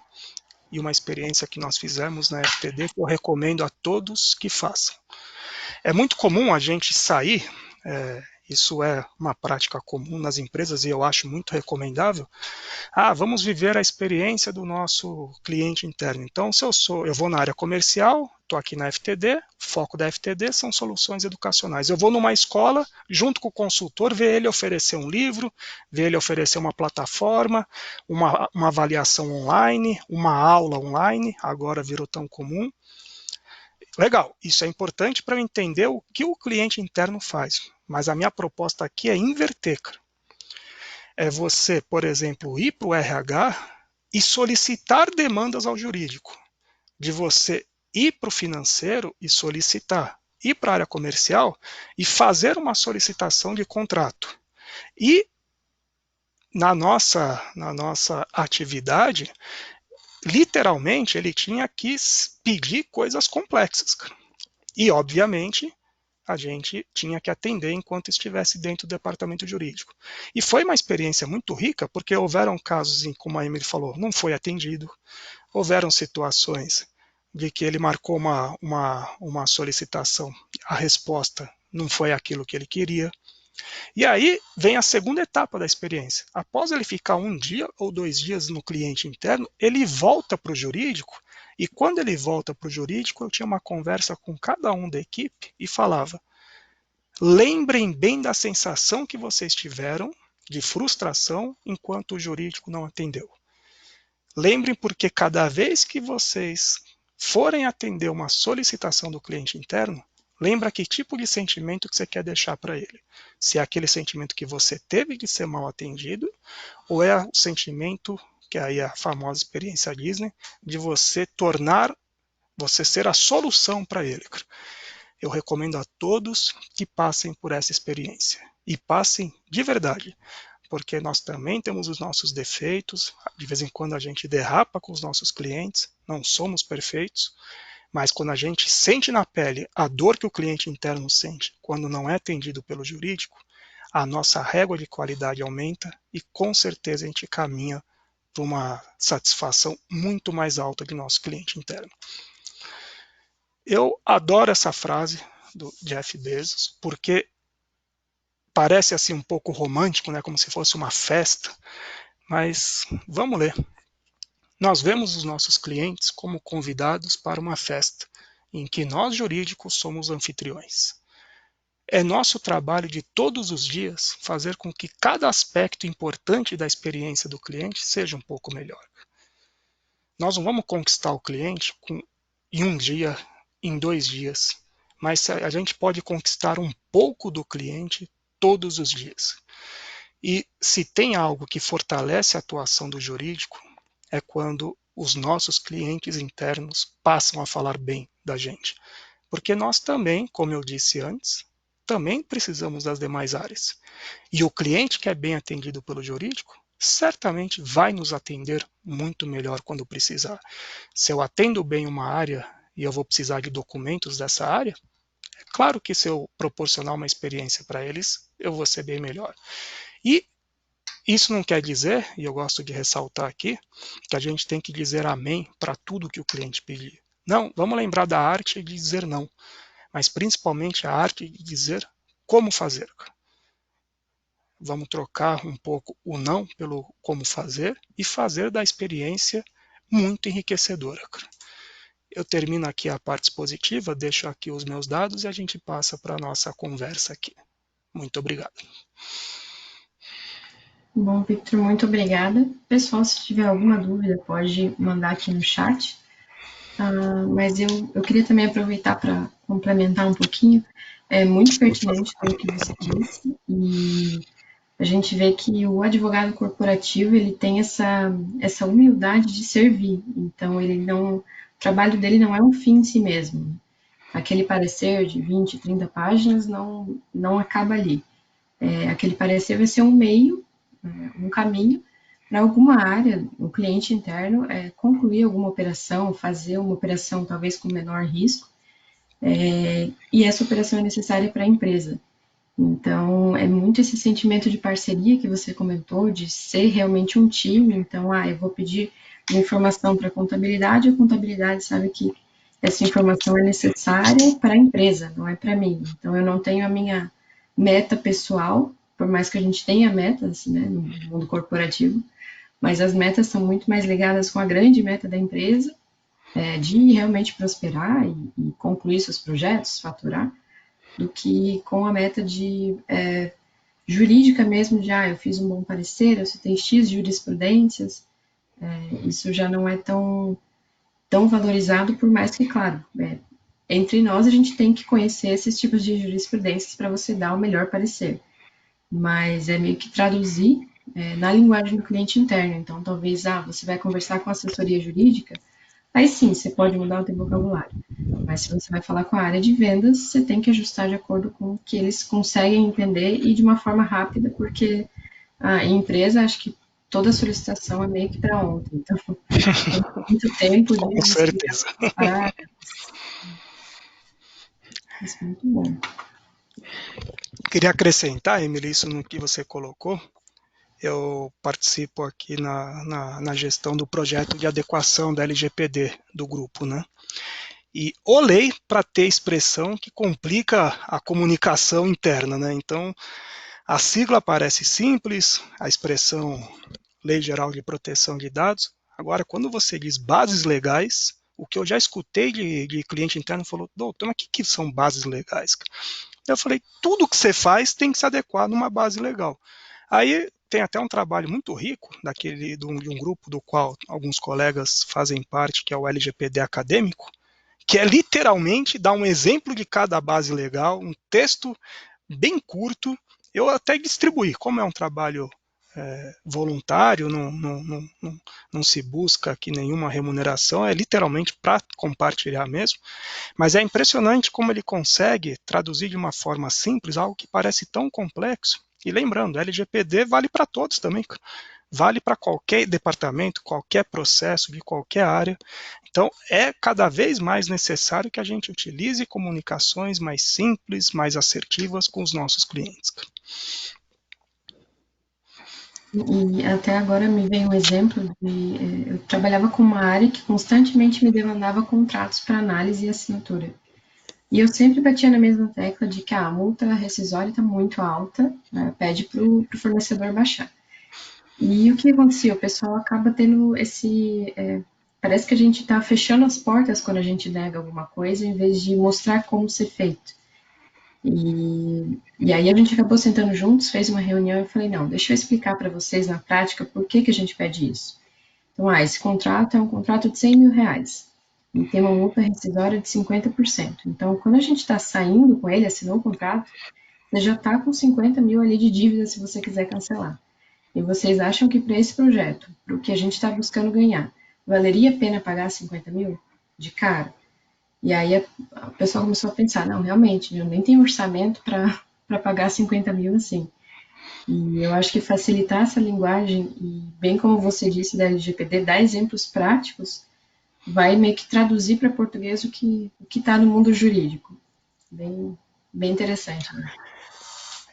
[SPEAKER 3] e uma experiência que nós fizemos na FTD que eu recomendo a todos que façam. É muito comum a gente sair, isso é uma prática comum nas empresas e eu acho muito recomendável. Vamos viver a experiência do nosso cliente interno. Então, se eu vou na área comercial, estou aqui na FTD, o foco da FTD são soluções educacionais. Eu vou numa escola, junto com o consultor, ver ele oferecer um livro, ver ele oferecer uma plataforma, uma avaliação online, uma aula online, agora virou tão comum. Legal, isso é importante para eu entender o que o cliente interno faz. Mas a minha proposta aqui é inverter, cara. É você, por exemplo, ir para o RH e solicitar demandas ao jurídico. De você ir para o financeiro e solicitar. Ir para a área comercial e fazer uma solicitação de contrato. E na nossa atividade, literalmente, ele tinha que pedir coisas complexas. E, obviamente, a gente tinha que atender enquanto estivesse dentro do departamento jurídico. E foi uma experiência muito rica, porque houveram casos em, como a Emily falou, não foi atendido, houveram situações de que ele marcou uma solicitação, a resposta não foi aquilo que ele queria. E aí vem a segunda etapa da experiência. Após ele ficar 1 dia ou 2 dias no cliente interno, ele volta para o jurídico, e quando ele volta para o jurídico, eu tinha uma conversa com cada um da equipe e falava: lembrem bem da sensação que vocês tiveram de frustração enquanto o jurídico não atendeu. Lembrem, porque cada vez que vocês forem atender uma solicitação do cliente interno, lembra que tipo de sentimento que você quer deixar para ele. Se é aquele sentimento que você teve de ser mal atendido, ou é o sentimento, que aí é a famosa experiência Disney, de você ser a solução para ele. Eu recomendo a todos que passem por essa experiência. E passem de verdade, porque nós também temos os nossos defeitos, de vez em quando a gente derrapa com os nossos clientes, não somos perfeitos, mas quando a gente sente na pele a dor que o cliente interno sente quando não é atendido pelo jurídico, a nossa régua de qualidade aumenta e com certeza a gente caminha para uma satisfação muito mais alta de nosso cliente interno. Eu adoro essa frase do Jeff Bezos, porque parece assim um pouco romântico, né, como se fosse uma festa, mas vamos ler. Nós vemos os nossos clientes como convidados para uma festa, em que nós jurídicos somos anfitriões. É nosso trabalho de todos os dias fazer com que cada aspecto importante da experiência do cliente seja um pouco melhor. Nós não vamos conquistar o cliente em 1 dia, em 2 dias, mas a gente pode conquistar um pouco do cliente todos os dias. E se tem algo que fortalece a atuação do jurídico, é quando os nossos clientes internos passam a falar bem da gente. Porque nós também, como eu disse antes, também precisamos das demais áreas. E o cliente que é bem atendido pelo jurídico, certamente vai nos atender muito melhor quando precisar. Se eu atendo bem uma área e eu vou precisar de documentos dessa área, é claro que se eu proporcionar uma experiência para eles, eu vou ser bem melhor. E isso não quer dizer, e eu gosto de ressaltar aqui, que a gente tem que dizer amém para tudo que o cliente pedir. Não, vamos lembrar da arte de dizer não, mas principalmente a arte de dizer como fazer. Vamos trocar um pouco o não pelo como fazer e fazer da experiência muito enriquecedora. Eu termino aqui a parte expositiva, deixo aqui os meus dados e a gente passa para a nossa conversa aqui. Muito obrigado.
[SPEAKER 1] Bom, Victor, muito obrigada. Pessoal, se tiver alguma dúvida, pode mandar aqui no chat. Mas eu queria também aproveitar para complementar um pouquinho. É muito pertinente tudo o que você disse, e a gente vê que o advogado corporativo ele tem essa humildade de servir. Então, ele não, o trabalho dele não é um fim em si mesmo. Aquele parecer de 20, 30 páginas não acaba ali. Aquele parecer vai ser um meio, um caminho para alguma área, o cliente interno concluir alguma operação, fazer uma operação talvez com menor risco, e essa operação é necessária para a empresa. Então, é muito esse sentimento de parceria que você comentou, de ser realmente um time. Então, eu vou pedir uma informação para a contabilidade sabe que essa informação é necessária para a empresa, não é para mim. Então, eu não tenho a minha meta pessoal, por mais que a gente tenha metas, né, no mundo corporativo, mas as metas são muito mais ligadas com a grande meta da empresa, de realmente prosperar e concluir seus projetos, faturar, do que com a meta de jurídica mesmo, de eu fiz um bom parecer, eu citei X jurisprudências, isso já não é tão valorizado, por mais que, claro, entre nós a gente tem que conhecer esses tipos de jurisprudências para você dar o melhor parecer, mas é meio que traduzir na linguagem do cliente interno. Então, talvez, você vai conversar com a assessoria jurídica, aí sim, você pode mudar o teu vocabulário. Mas se você vai falar com a área de vendas, você tem que ajustar de acordo com o que eles conseguem entender e de uma forma rápida, porque em empresa, acho que toda solicitação é meio que para ontem. Então, tem muito tempo de
[SPEAKER 3] Com certeza.
[SPEAKER 1] parar. Isso é muito bom.
[SPEAKER 3] Queria acrescentar, Emily, isso no que você colocou. Eu participo aqui na gestão do projeto de adequação da LGPD do grupo, né? E olhei para ter expressão que complica a comunicação interna, né? Então, a sigla parece simples, a expressão Lei Geral de Proteção de Dados. Agora, quando você diz bases legais, o que eu já escutei de cliente interno falou, doutor, mas o que são bases legais? Eu falei, tudo que você faz tem que se adequar numa base legal. Aí tem até um trabalho muito rico de um grupo do qual alguns colegas fazem parte, que é o LGPD acadêmico, que é literalmente dar um exemplo de cada base legal, um texto bem curto. Eu até distribuí, como é um trabalho voluntário, não se busca aqui nenhuma remuneração, é literalmente para compartilhar mesmo, mas é impressionante como ele consegue traduzir de uma forma simples algo que parece tão complexo. E lembrando, LGPD vale para todos também, vale para qualquer departamento, qualquer processo, de qualquer área. Então, é cada vez mais necessário que a gente utilize comunicações mais simples, mais assertivas com os nossos clientes.
[SPEAKER 1] E até agora me vem um exemplo eu trabalhava com uma área que constantemente me demandava contratos para análise e assinatura. E eu sempre batia na mesma tecla de que a multa rescisória está muito alta, né, pede para o fornecedor baixar. E o que acontecia? O pessoal acaba tendo parece que a gente está fechando as portas quando a gente nega alguma coisa, em vez de mostrar como ser feito. E aí a gente acabou sentando juntos, fez uma reunião e eu falei, não, deixa eu explicar para vocês na prática por que, que a gente pede isso. Então, esse contrato é um contrato de 100 mil reais e tem uma multa rescisória de 50%. Então, quando a gente está saindo com ele, assinou o contrato, você já está com 50 mil ali de dívida se você quiser cancelar. E vocês acham que para esse projeto, para o que a gente está buscando ganhar, valeria a pena pagar 50 mil de cara? E aí o pessoal começou a pensar, não, realmente, eu nem tenho orçamento para pagar 50 mil assim. E eu acho que facilitar essa linguagem, e bem como você disse da LGPD, dar exemplos práticos, vai meio que traduzir para português o que está no mundo jurídico. Bem, bem interessante, né?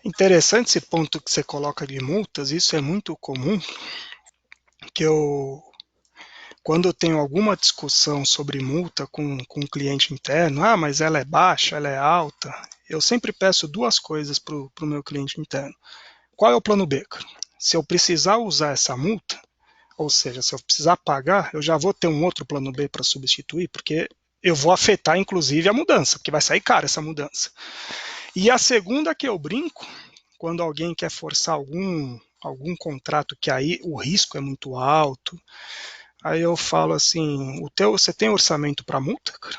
[SPEAKER 3] Interessante esse ponto que você coloca de multas, isso é muito comum, que quando eu tenho alguma discussão sobre multa com um cliente interno, mas ela é baixa, ela é alta, eu sempre peço duas coisas para o meu cliente interno. Qual é o plano B? Se eu precisar usar essa multa, ou seja, se eu precisar pagar, eu já vou ter um outro plano B para substituir, porque eu vou afetar inclusive a mudança, porque vai sair caro essa mudança. E a segunda que eu brinco, quando alguém quer forçar algum contrato que aí o risco é muito alto, aí eu falo assim, você tem orçamento para multa, cara?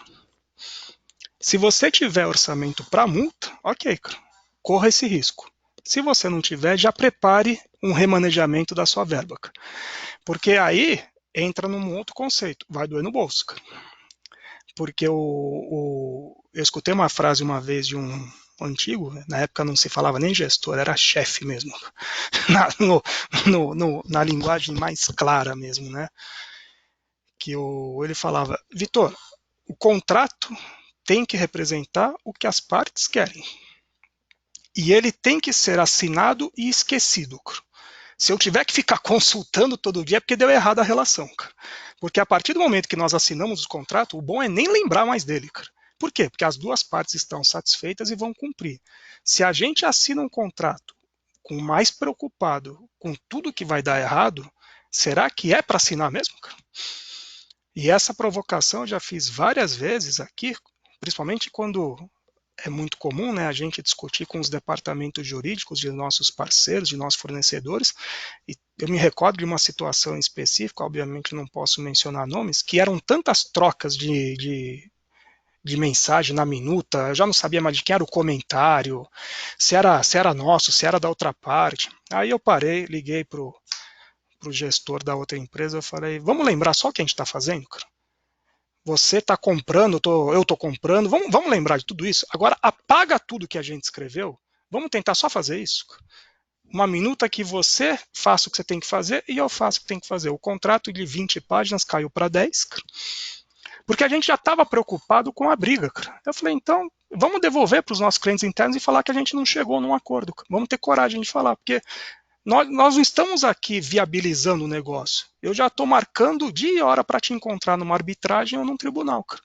[SPEAKER 3] Se você tiver orçamento para multa, ok, cara, corra esse risco. Se você não tiver, já prepare um remanejamento da sua verba, cara. Porque aí entra num outro conceito, vai doer no bolso, cara. Porque eu escutei uma frase uma vez de um antigo, na época não se falava nem gestor, era chefe mesmo, na linguagem mais clara mesmo, né? Que ele falava, Vitor, o contrato tem que representar o que as partes querem. E ele tem que ser assinado e esquecido. Se eu tiver que ficar consultando todo dia, é porque deu errado a relação, cara. Porque a partir do momento que nós assinamos o contrato, o bom é nem lembrar mais dele, cara. Por quê? Porque as duas partes estão satisfeitas e vão cumprir. Se a gente assina um contrato com mais preocupado com tudo que vai dar errado, será que é para assinar mesmo, cara? E essa provocação eu já fiz várias vezes aqui, principalmente quando é muito comum, né, a gente discutir com os departamentos jurídicos de nossos parceiros, de nossos fornecedores, e eu me recordo de uma situação específica, obviamente não posso mencionar nomes, que eram tantas trocas de mensagem na minuta, eu já não sabia mais de quem era o comentário, se era nosso, se era da outra parte. Aí eu parei, liguei pro gestor da outra empresa, eu falei, vamos lembrar só o que a gente está fazendo, cara? Você está comprando, eu estou comprando, vamos lembrar de tudo isso. Agora apaga tudo que a gente escreveu, vamos tentar só fazer isso. Uma minuta que você faça o que você tem que fazer e eu faço o que tem que fazer. O contrato de 20 páginas caiu para 10, Porque a gente já estava preocupado com a briga, cara. Eu falei, então, vamos devolver para os nossos clientes internos e falar que a gente não chegou num acordo. Vamos ter coragem de falar, porque nós não estamos aqui viabilizando o negócio. Eu já estou marcando dia e hora para te encontrar numa arbitragem ou num tribunal, cara.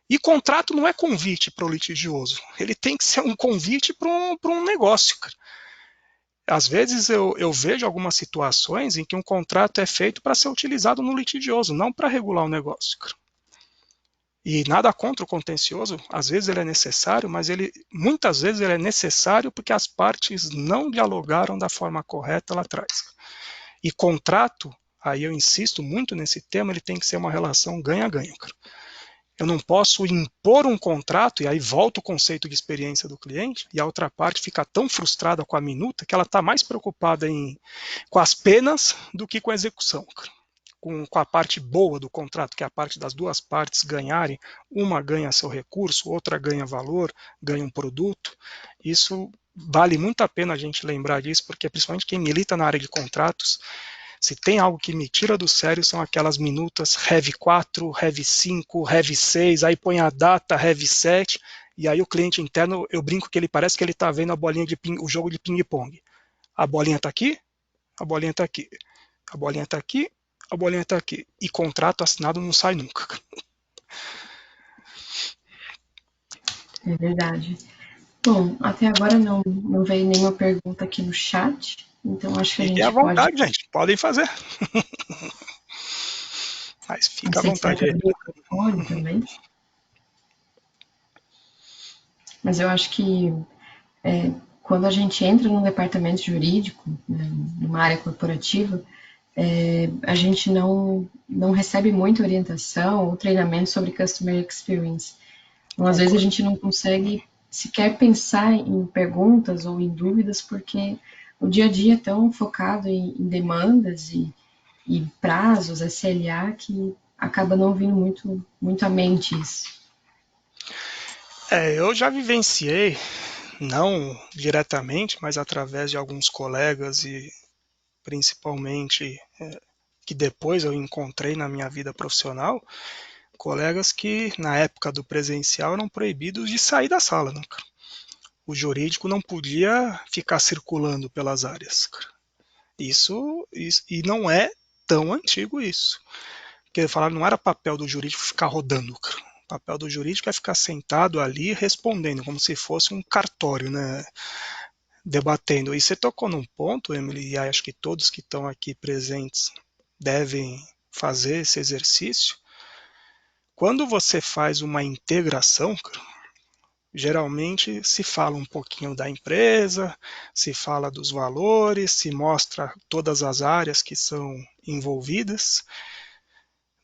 [SPEAKER 3] E contrato não é convite para o litigioso. Ele tem que ser um convite para um negócio, cara. Às vezes eu vejo algumas situações em que um contrato é feito para ser utilizado no litigioso, não para regular o negócio, cara. E nada contra o contencioso, às vezes ele é necessário, mas muitas vezes ele é necessário porque as partes não dialogaram da forma correta lá atrás. E contrato, aí eu insisto muito nesse tema, ele tem que ser uma relação ganha-ganha. Eu não posso impor um contrato, e aí volta o conceito de experiência do cliente, e a outra parte fica tão frustrada com a minuta que ela está mais preocupada com as penas do que com a execução. Com a parte boa do contrato, que é a parte das duas partes ganharem, uma ganha seu recurso, outra ganha valor, ganha um produto. Isso vale muito a pena a gente lembrar disso, porque principalmente quem milita na área de contratos, se tem algo que me tira do sério, são aquelas minutas Rev 4, Rev 5, Rev 6, aí põe a data Rev 7, e aí o cliente interno, eu brinco que ele parece que ele está vendo o jogo de ping-pong. A bolinha está aqui, a bolinha está aqui, a bolinha está aqui, a bolinha está aqui. E contrato assinado não sai nunca.
[SPEAKER 1] É verdade. Bom, até agora não veio nenhuma pergunta aqui no chat, então acho que a
[SPEAKER 3] Fiquem à
[SPEAKER 1] gente pode
[SPEAKER 3] vontade, gente. Podem fazer. Mas fica à
[SPEAKER 1] não sei se vai
[SPEAKER 3] vontade aí.
[SPEAKER 1] abrir o microfone também. Mas eu acho que quando a gente entra num departamento jurídico, né, numa área corporativa, a gente não recebe muita orientação ou treinamento sobre Customer Experience. Então, às vezes, a gente não consegue sequer pensar em perguntas ou em dúvidas, porque o dia a dia é tão focado em demandas e prazos, SLA, que acaba não vindo muito à mente isso.
[SPEAKER 3] Eu já vivenciei, não diretamente, mas através de alguns colegas e principalmente que depois eu encontrei na minha vida profissional, colegas que na época do presencial eram proibidos de sair da sala. Né? O jurídico não podia ficar circulando pelas áreas. Isso, e não é tão antigo isso. Porque falaram, não era papel do jurídico ficar rodando. O papel do jurídico é ficar sentado ali respondendo, como se fosse um cartório, né? Debatendo. E você tocou num ponto, Emily, e acho que todos que estão aqui presentes devem fazer esse exercício. Quando você faz uma integração, geralmente se fala um pouquinho da empresa, se fala dos valores, se mostra todas as áreas que são envolvidas,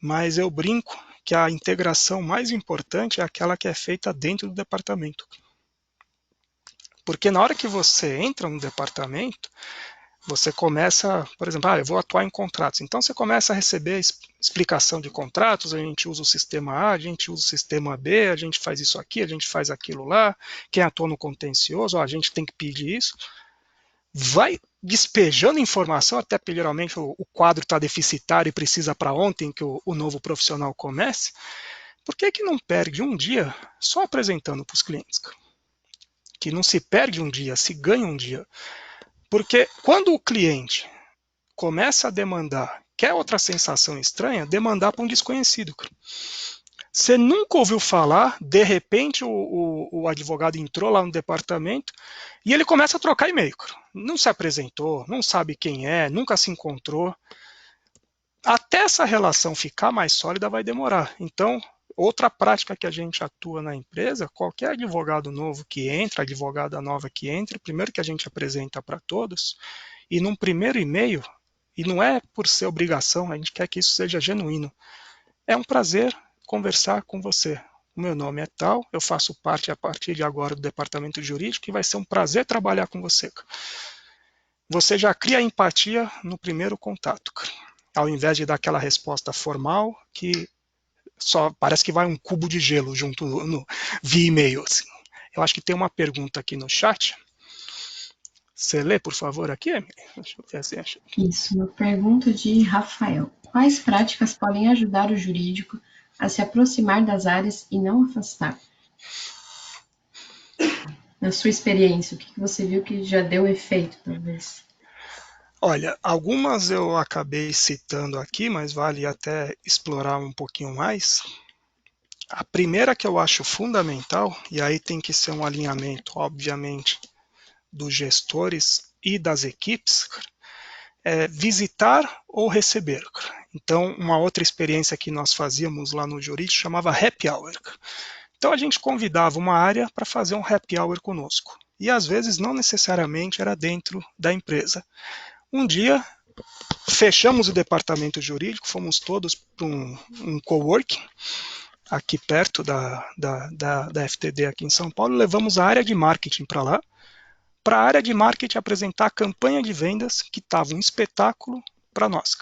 [SPEAKER 3] mas eu brinco que a integração mais importante é aquela que é feita dentro do departamento. Porque na hora que você entra no departamento, você começa, por exemplo, eu vou atuar em contratos. Então você começa a receber explicação de contratos, a gente usa o sistema A, a gente usa o sistema B, a gente faz isso aqui, a gente faz aquilo lá, quem atua no contencioso, a gente tem que pedir isso. Vai despejando informação, até porque geralmente o quadro está deficitário e precisa para ontem que o novo profissional comece. Por que não perde um dia só apresentando para os clientes? Que não se perde um dia, se ganha um dia. Porque quando o cliente começa a demandar, quer outra sensação estranha, demandar para um desconhecido. Você nunca ouviu falar, de repente o advogado entrou lá no departamento e ele começa a trocar e-mail. Não se apresentou, não sabe quem é, nunca se encontrou. Até essa relação ficar mais sólida vai demorar. Então, outra prática que a gente atua na empresa, qualquer advogado novo que entra, advogada nova que entra, primeiro que a gente apresenta para todos, e num primeiro e-mail, e não é por ser obrigação, a gente quer que isso seja genuíno. É um prazer conversar com você. O meu nome é tal, eu faço parte a partir de agora do departamento jurídico e vai ser um prazer trabalhar com você. Você já cria empatia no primeiro contato, ao invés de dar aquela resposta formal que só parece que vai um cubo de gelo junto via e-mail. Assim. Eu acho que tem uma pergunta aqui no chat. Você lê, por favor, aqui? Deixa eu ver se acha.
[SPEAKER 1] Isso, uma pergunta de Rafael. Quais práticas podem ajudar o jurídico a se aproximar das áreas e não afastar? Na sua experiência, o que você viu que já deu efeito, talvez?
[SPEAKER 3] Olha, algumas eu acabei citando aqui, mas vale até explorar um pouquinho mais. A primeira que eu acho fundamental, e aí tem que ser um alinhamento, obviamente, dos gestores e das equipes, é visitar ou receber. Então, uma outra experiência que nós fazíamos lá no jurídico chamava happy hour. Então, a gente convidava uma área para fazer um happy hour conosco. E às vezes não necessariamente era dentro da empresa. Um dia, fechamos o departamento jurídico, fomos todos para um coworking, aqui perto da FTD aqui em São Paulo, levamos a área de marketing para lá, para a área de marketing apresentar a campanha de vendas, que estava um espetáculo para nós.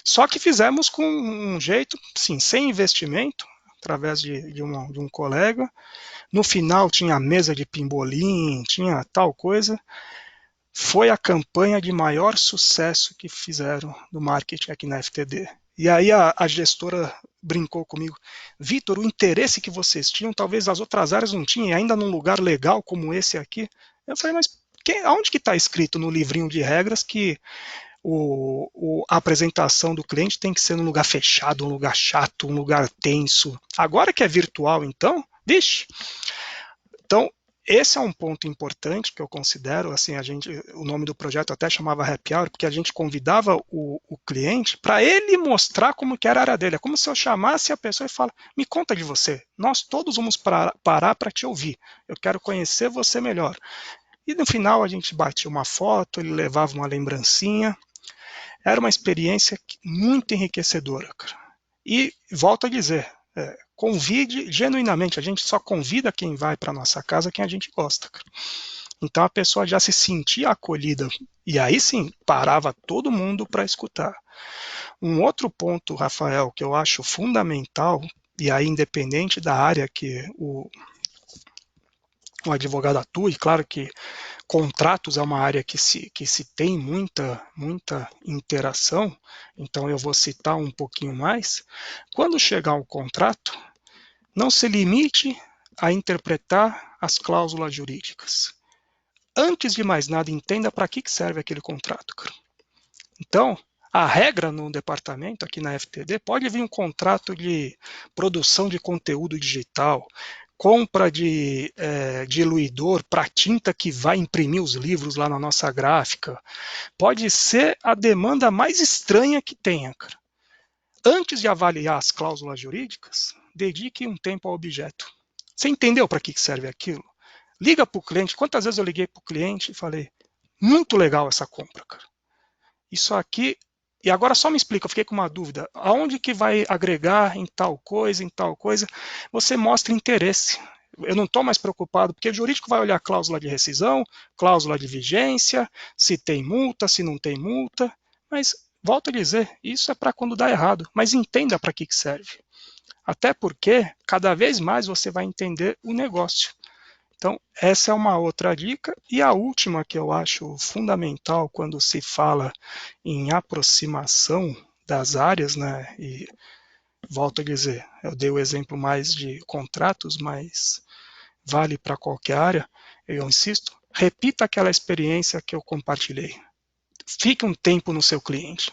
[SPEAKER 3] Só que fizemos com um jeito, sim, sem investimento, através de um colega. No final tinha a mesa de pimbolim, tinha tal coisa. Foi a campanha de maior sucesso que fizeram do marketing aqui na FTD. E aí a gestora brincou comigo: Vitor, o interesse que vocês tinham, talvez as outras áreas não tinham, ainda num lugar legal como esse aqui. Eu falei, mas aonde que está escrito no livrinho de regras que a apresentação do cliente tem que ser num lugar fechado, um lugar chato, um lugar tenso? Agora que é virtual, então, vixe. Então, esse é um ponto importante que eu considero, assim, o nome do projeto até chamava Happy Hour, porque a gente convidava o cliente para ele mostrar como que era a área dele. É como se eu chamasse a pessoa e falasse: me conta de você, nós todos vamos parar para te ouvir, eu quero conhecer você melhor. E no final a gente batia uma foto, ele levava uma lembrancinha. Era uma experiência muito enriquecedora, cara. E volto a dizer, convide genuinamente, a gente só convida quem vai para nossa casa quem a gente gosta, cara. Então a pessoa já se sentia acolhida, e aí sim, parava todo mundo para escutar. Um outro ponto, Rafael, que eu acho fundamental, e aí independente da área que o advogado atua, e claro que contratos é uma área que se tem muita interação, então eu vou citar um pouquinho mais. Quando chegar um contrato, não se limite a interpretar as cláusulas jurídicas. Antes de mais nada, entenda para que serve aquele contrato, cara. Então, a regra no departamento, aqui na FTD, pode vir um contrato de produção de conteúdo digital, compra de diluidor para tinta que vai imprimir os livros lá na nossa gráfica. Pode ser a demanda mais estranha que tenha, cara. Antes de avaliar as cláusulas jurídicas, dedique um tempo ao objeto. Você entendeu para que serve aquilo? Liga para o cliente. Quantas vezes eu liguei para o cliente e falei: muito legal essa compra, cara. Isso aqui. E agora só me explica, eu fiquei com uma dúvida. Aonde que vai agregar em tal coisa, em tal coisa? Você mostra interesse. Eu não estou mais preocupado, porque o jurídico vai olhar cláusula de rescisão, cláusula de vigência, se tem multa, se não tem multa. Mas, volto a dizer, isso é para quando dá errado. Mas entenda para que serve. Até porque, cada vez mais você vai entender o negócio. Então, essa é uma outra dica. E a última que eu acho fundamental quando se fala em aproximação das áreas, né? E volto a dizer, eu dei o exemplo mais de contratos, mas vale para qualquer área, eu insisto, repita aquela experiência que eu compartilhei. Fique um tempo no seu cliente.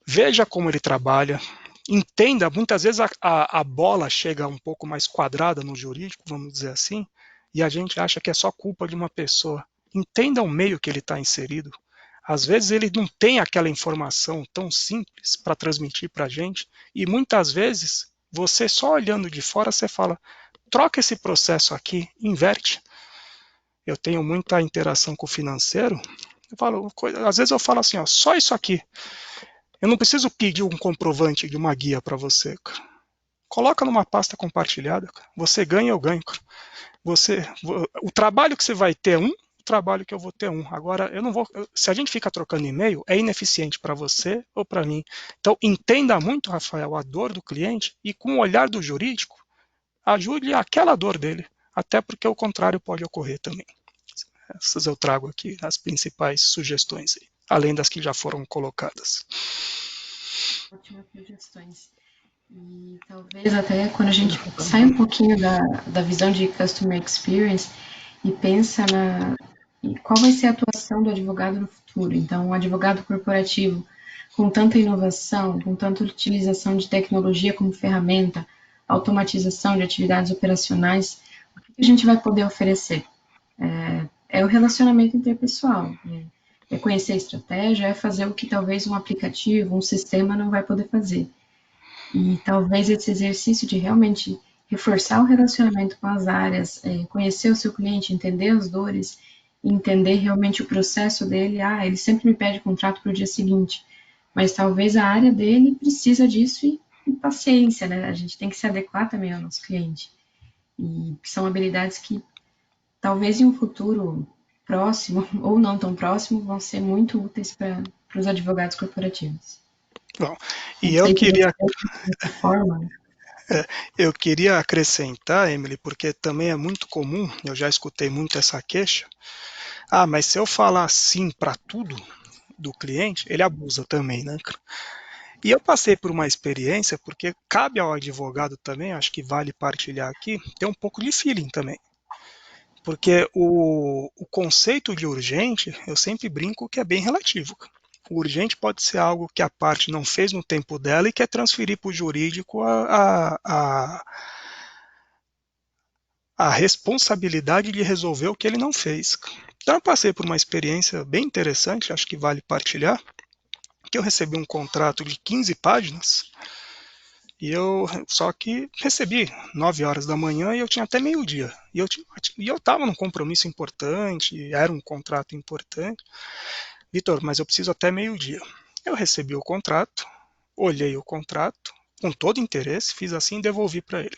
[SPEAKER 3] Veja como ele trabalha. Entenda, muitas vezes a bola chega um pouco mais quadrada no jurídico, vamos dizer assim, e a gente acha que é só culpa de uma pessoa. Entenda o meio que ele está inserido. Às vezes ele não tem aquela informação tão simples para transmitir para a gente, e muitas vezes você só olhando de fora, você fala: troca esse processo aqui, inverte. Eu tenho muita interação com o financeiro, às vezes eu falo assim, ó, só isso aqui. Eu não preciso pedir um comprovante de uma guia para você, cara. Coloca numa pasta compartilhada, cara. Você ganha, eu ganho, cara. O trabalho que você vai ter é o trabalho que eu vou ter Agora, eu não vou. Se a gente fica trocando e-mail, é ineficiente para você ou para mim. Então, entenda muito, Rafael, a dor do cliente e com o olhar do jurídico, ajude aquela dor dele. Até porque o contrário pode ocorrer também. Essas eu trago aqui as principais sugestões, além das que já foram colocadas.
[SPEAKER 1] Ótimas sugestões. E talvez até quando a gente sai um pouquinho da visão de customer experience e pensa em qual vai ser a atuação do advogado no futuro. Então, um advogado corporativo com tanta inovação, com tanta utilização de tecnologia como ferramenta, automatização de atividades operacionais, o que a gente vai poder oferecer? É o relacionamento interpessoal, né? É conhecer a estratégia, é fazer o que talvez um aplicativo, um sistema não vai poder fazer. E talvez esse exercício de realmente reforçar o relacionamento com as áreas, conhecer o seu cliente, entender as dores, entender realmente o processo dele. Ah, ele sempre me pede contrato para o dia seguinte, mas talvez a área dele precisa disso e paciência, né? A gente tem que se adequar também ao nosso cliente. E são habilidades que talvez em um futuro próximo ou não tão próximo vão ser muito úteis para os advogados corporativos.
[SPEAKER 3] Bom,
[SPEAKER 1] Não
[SPEAKER 3] e
[SPEAKER 1] sei que você dessa forma.
[SPEAKER 3] eu queria acrescentar, Emily, porque também é muito comum, eu já escutei muito essa queixa. Ah, mas se eu falar sim para tudo do cliente, ele abusa também, né? E eu passei por uma experiência, porque cabe ao advogado também, acho que vale partilhar aqui, ter um pouco de feeling também. Porque o conceito de urgente, eu sempre brinco que é bem relativo. O urgente pode ser algo que a parte não fez no tempo dela e quer transferir para o jurídico a responsabilidade de resolver o que ele não fez. Então eu passei por uma experiência bem interessante, acho que vale partilhar, que eu recebi um contrato de 15 páginas, e eu só que recebi 9 horas da manhã e eu tinha até meio-dia. E eu estava num compromisso importante, era um contrato importante. Vitor, mas eu preciso até meio-dia. Eu recebi o contrato, olhei o contrato, com todo interesse, fiz assim e devolvi para ele.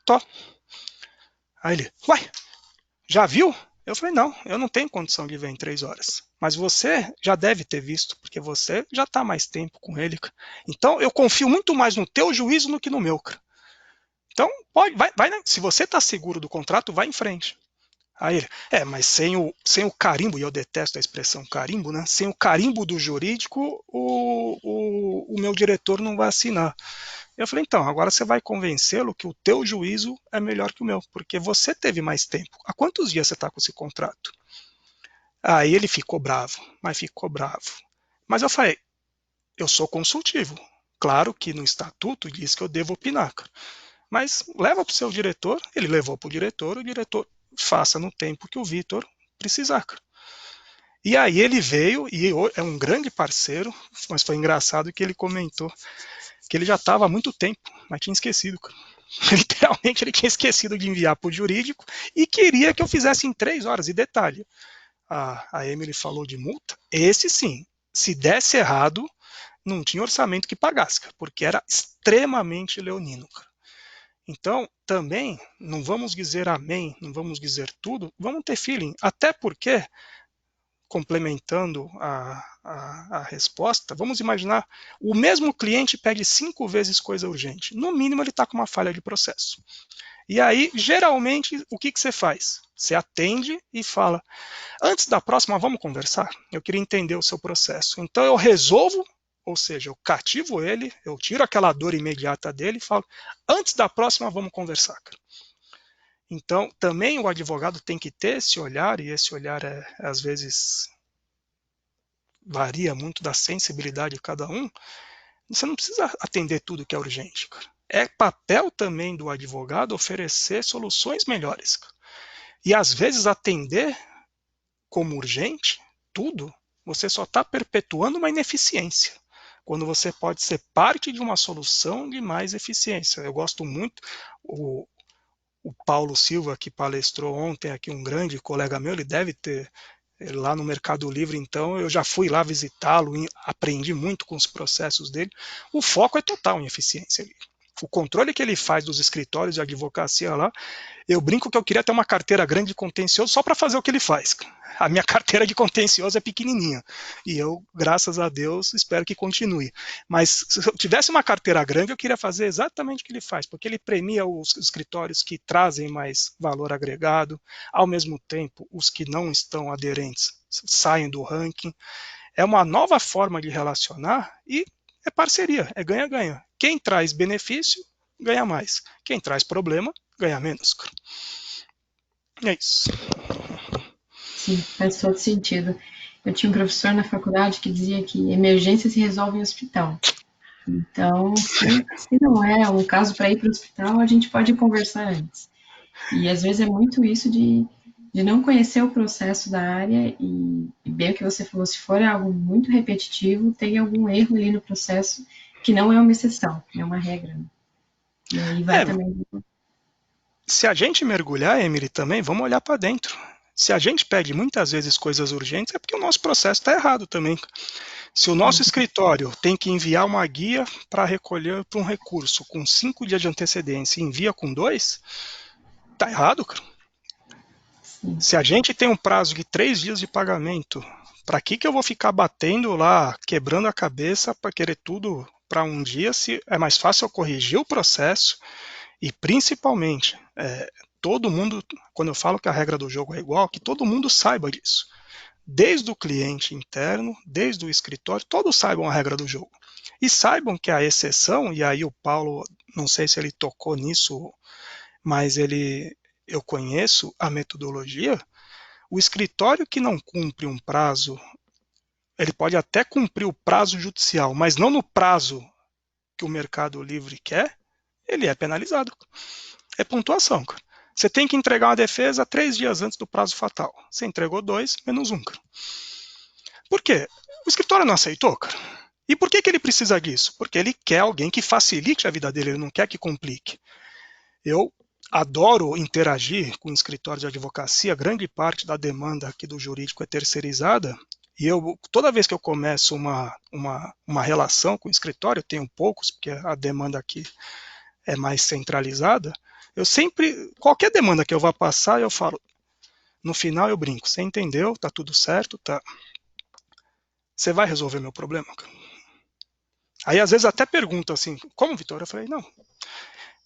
[SPEAKER 3] Tô. Aí ele, uai, já viu? Eu falei, não, eu não tenho condição de ver em 3 horas. Mas você já deve ter visto, porque você já está mais tempo com ele. Então eu confio muito mais no teu juízo do que no meu. Então, pode, vai, se você está seguro do contrato, vai em frente. Aí ele, mas sem o carimbo, e eu detesto a expressão carimbo, né? Sem o carimbo do jurídico, o meu diretor não vai assinar. Eu falei, então, agora você vai convencê-lo que o teu juízo é melhor que o meu, porque você teve mais tempo. Há quantos dias você está com esse contrato? Aí ele ficou bravo, mas ficou bravo. Mas eu falei, eu sou consultivo. Claro que no estatuto diz que eu devo opinar. Mas leva para o seu diretor, ele levou para o diretor faça no tempo que o Vitor precisar. E aí ele veio, e é um grande parceiro, mas foi engraçado que ele comentou que ele já estava há muito tempo, mas tinha esquecido. Literalmente ele tinha esquecido de enviar para o jurídico e queria que eu fizesse em 3 horas. E detalhe, a Emily falou de multa, esse sim, se desse errado, não tinha orçamento que pagasse, porque era extremamente leonino. Então, também, não vamos dizer amém, não vamos dizer tudo, vamos ter feeling. Até porque, complementando a resposta, vamos imaginar, o mesmo cliente pede 5 vezes coisa urgente. No mínimo, ele está com uma falha de processo. E aí, geralmente, o que você faz? Você atende e fala, antes da próxima, vamos conversar? Eu queria entender o seu processo. Então, eu resolvo, ou seja, eu cativo ele, eu tiro aquela dor imediata dele e falo, antes da próxima, vamos conversar. Então, também o advogado tem que ter esse olhar, e esse olhar, às vezes, varia muito da sensibilidade de cada um. Você não precisa atender tudo que é urgente. É papel também do advogado oferecer soluções melhores. E, às vezes, atender como urgente, tudo, você só está perpetuando uma ineficiência, quando você pode ser parte de uma solução de mais eficiência. Eu gosto muito, o Paulo Silva, que palestrou ontem aqui, um grande colega meu, ele deve ter lá no Mercado Livre, então eu já fui lá visitá-lo, aprendi muito com os processos dele. O foco é total em eficiência. O controle que ele faz dos escritórios de advocacia lá, eu brinco que eu queria ter uma carteira grande de contencioso só para fazer o que ele faz. A minha carteira de contencioso é pequenininha. E eu, graças a Deus, espero que continue. Mas se eu tivesse uma carteira grande, eu queria fazer exatamente o que ele faz, porque ele premia os escritórios que trazem mais valor agregado, ao mesmo tempo, os que não estão aderentes saem do ranking. É uma nova forma de relacionar e é parceria, é ganha-ganha. Quem traz benefício, ganha mais. Quem traz problema, ganha menos. É isso.
[SPEAKER 1] Sim, faz todo sentido. Eu tinha um professor na faculdade que dizia que emergência se resolve em hospital. Então, se não é um caso para ir para o hospital, a gente pode conversar antes. E às vezes é muito isso de não conhecer o processo da área e bem o que você falou, se for algo muito repetitivo, tem algum erro ali no processo que não é uma exceção, é uma regra. Né? E aí vai
[SPEAKER 3] É,
[SPEAKER 1] também.
[SPEAKER 3] se a gente mergulhar, Emily, também, vamos olhar para dentro. Se a gente pede muitas vezes coisas urgentes, é porque o nosso processo está errado também. Se o nosso escritório tem que enviar uma guia para recolher para um recurso com 5 dias de antecedência e envia com 2, tá errado, cara.
[SPEAKER 1] Sim,
[SPEAKER 3] Se a gente tem um prazo de 3 dias de pagamento, para que eu vou ficar batendo lá, quebrando a cabeça para querer tudo para um dia, se é mais fácil eu corrigir o processo e principalmente todo mundo, quando eu falo que a regra do jogo é igual, que todo mundo saiba disso. Desde o cliente interno, desde o escritório, todos saibam a regra do jogo. E saibam que a exceção, e aí o Paulo, não sei se ele tocou nisso, mas eu conheço a metodologia, o escritório que não cumpre um prazo, ele pode até cumprir o prazo judicial, mas não no prazo que o Mercado Livre quer, ele é penalizado. É pontuação, cara. Você tem que entregar uma defesa 3 dias antes do prazo fatal. Você entregou 2, menos 1, cara. Por quê? O escritório não aceitou, cara. E por que ele precisa disso? Porque ele quer alguém que facilite a vida dele, ele não quer que complique. Eu adoro interagir com o escritório de advocacia, grande parte da demanda aqui do jurídico é terceirizada, e toda vez que eu começo uma relação com o escritório, eu tenho poucos, porque a demanda aqui é mais centralizada, eu sempre, qualquer demanda que eu vá passar, eu falo, no final eu brinco, você entendeu, tá tudo certo, tá? Você vai resolver meu problema? Aí às vezes até pergunta assim, como, Vitor? Eu falei, não,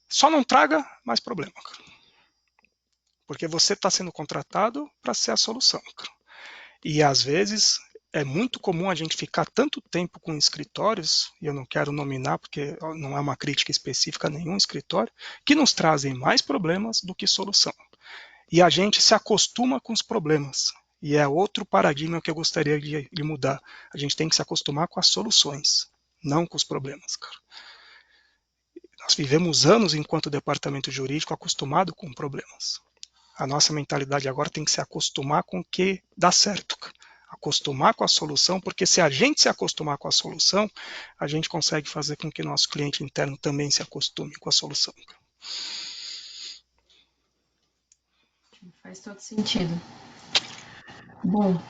[SPEAKER 3] só não traga mais problema, porque você está sendo contratado para ser a solução. E às vezes é muito comum a gente ficar tanto tempo com escritórios, e eu não quero nominar porque não é uma crítica específica a nenhum escritório, que nos trazem mais problemas do que solução. E a gente se acostuma com os problemas. E é outro paradigma que eu gostaria de mudar. A gente tem que se acostumar com as soluções, não com os problemas, cara. Nós vivemos anos enquanto departamento jurídico acostumado com problemas. A nossa mentalidade agora tem que se acostumar com o que dá certo. Acostumar com a solução, porque se a gente se acostumar com a solução, a gente consegue fazer com que nosso cliente interno também se acostume com a solução.
[SPEAKER 1] faz todo sentido. Bom,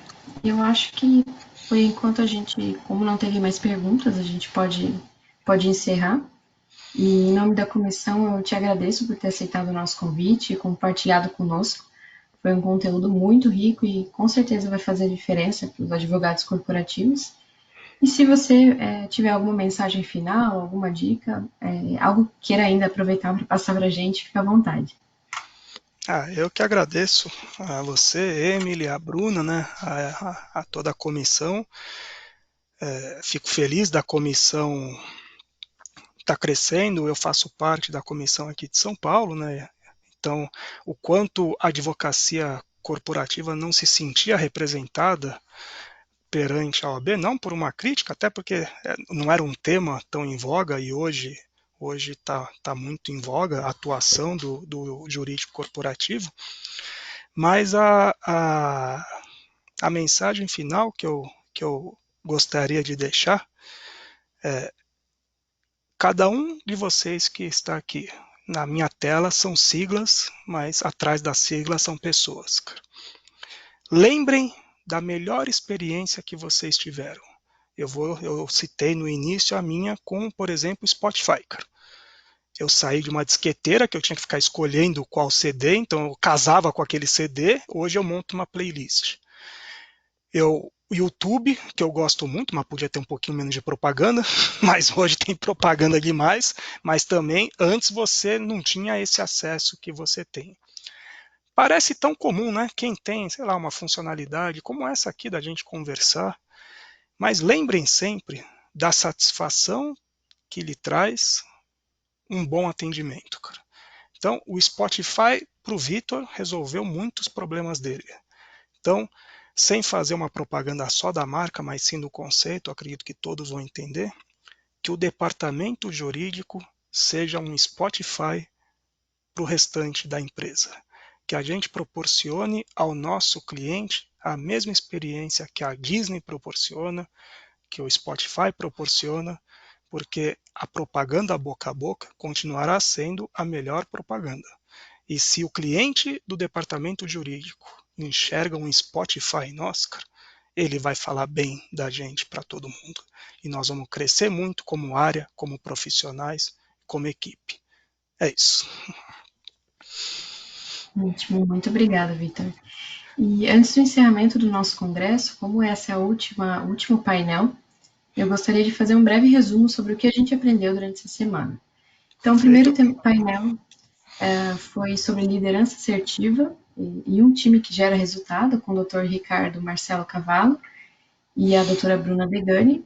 [SPEAKER 1] eu acho que por enquanto a gente, como não teve mais perguntas, a gente pode encerrar. E em nome da comissão, eu te agradeço por ter aceitado o nosso convite e compartilhado conosco. Foi um conteúdo muito rico e com certeza vai fazer diferença para os advogados corporativos. E se você tiver alguma mensagem final, alguma dica, algo que queira ainda aproveitar para passar para a gente, fica à vontade.
[SPEAKER 3] Eu que agradeço a você, Emily, a Bruna, né, a toda a comissão. Fico feliz da comissão estar crescendo, eu faço parte da comissão aqui de São Paulo, né? Então, o quanto a advocacia corporativa não se sentia representada perante a OAB, não por uma crítica, até porque não era um tema tão em voga e hoje está muito em voga a atuação do jurídico corporativo, mas a mensagem final que eu gostaria de deixar é: cada um de vocês que está aqui na minha tela são siglas, mas atrás das siglas são pessoas. Lembrem da melhor experiência que vocês tiveram. Eu citei no início a minha com, por exemplo, Spotify. Eu saí de uma disqueteira que eu tinha que ficar escolhendo qual CD, então eu casava com aquele CD, hoje eu monto uma playlist. YouTube, que eu gosto muito, mas podia ter um pouquinho menos de propaganda, mas hoje tem propaganda demais, mas também antes você não tinha esse acesso que você tem. Parece tão comum, né? Quem tem, sei lá, uma funcionalidade como essa aqui da gente conversar, mas lembrem sempre da satisfação que lhe traz um bom atendimento, cara. Então, o Spotify para o Vitor resolveu muitos problemas dele. Então, sem fazer uma propaganda só da marca, mas sim do conceito, acredito que todos vão entender, que o departamento jurídico seja um Spotify para o restante da empresa. Que a gente proporcione ao nosso cliente a mesma experiência que a Disney proporciona, que o Spotify proporciona, porque a propaganda boca a boca continuará sendo a melhor propaganda. E se o cliente do departamento jurídico enxerga um Spotify em Oscar, ele vai falar bem da gente para todo mundo. E nós vamos crescer muito como área, como profissionais, como equipe. É isso.
[SPEAKER 1] Ótimo, muito obrigada, Vitor. E antes do encerramento do nosso congresso, como essa é o último painel, eu gostaria de fazer um breve resumo sobre o que a gente aprendeu durante essa semana. Então, o primeiro
[SPEAKER 3] Feito.
[SPEAKER 1] painel foi sobre liderança assertiva e um time que gera resultado, com o Dr. Ricardo Marcelo Cavallo e a doutora Bruna Degani.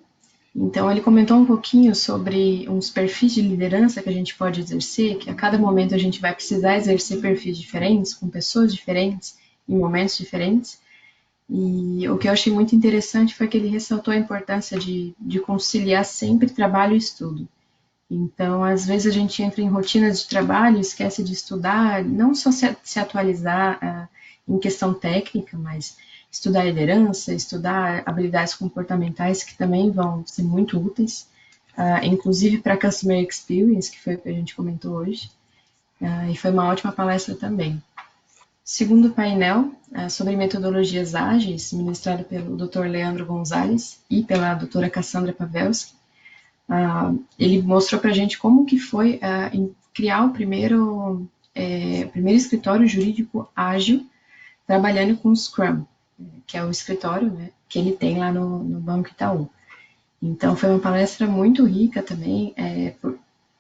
[SPEAKER 1] Então, ele comentou um pouquinho sobre uns perfis de liderança que a gente pode exercer, que a cada momento a gente vai precisar exercer perfis diferentes, com pessoas diferentes, em momentos diferentes. E o que eu achei muito interessante foi que ele ressaltou a importância de conciliar sempre trabalho e estudo. Então, às vezes a gente entra em rotinas de trabalho, esquece de estudar, não só se atualizar em questão técnica, mas estudar liderança, estudar habilidades comportamentais que também vão ser muito úteis, inclusive para Customer Experience, que foi o que a gente comentou hoje, e foi uma ótima palestra também. Segundo painel, sobre metodologias ágeis, ministrado pelo Dr. Leandro Gonzalez e pela doutora Cassandra Pavelski, ele mostrou para a gente como que foi criar o primeiro escritório jurídico ágil trabalhando com o Scrum, que é o escritório, né, que ele tem lá no Banco Itaú. Então, foi uma palestra muito rica também.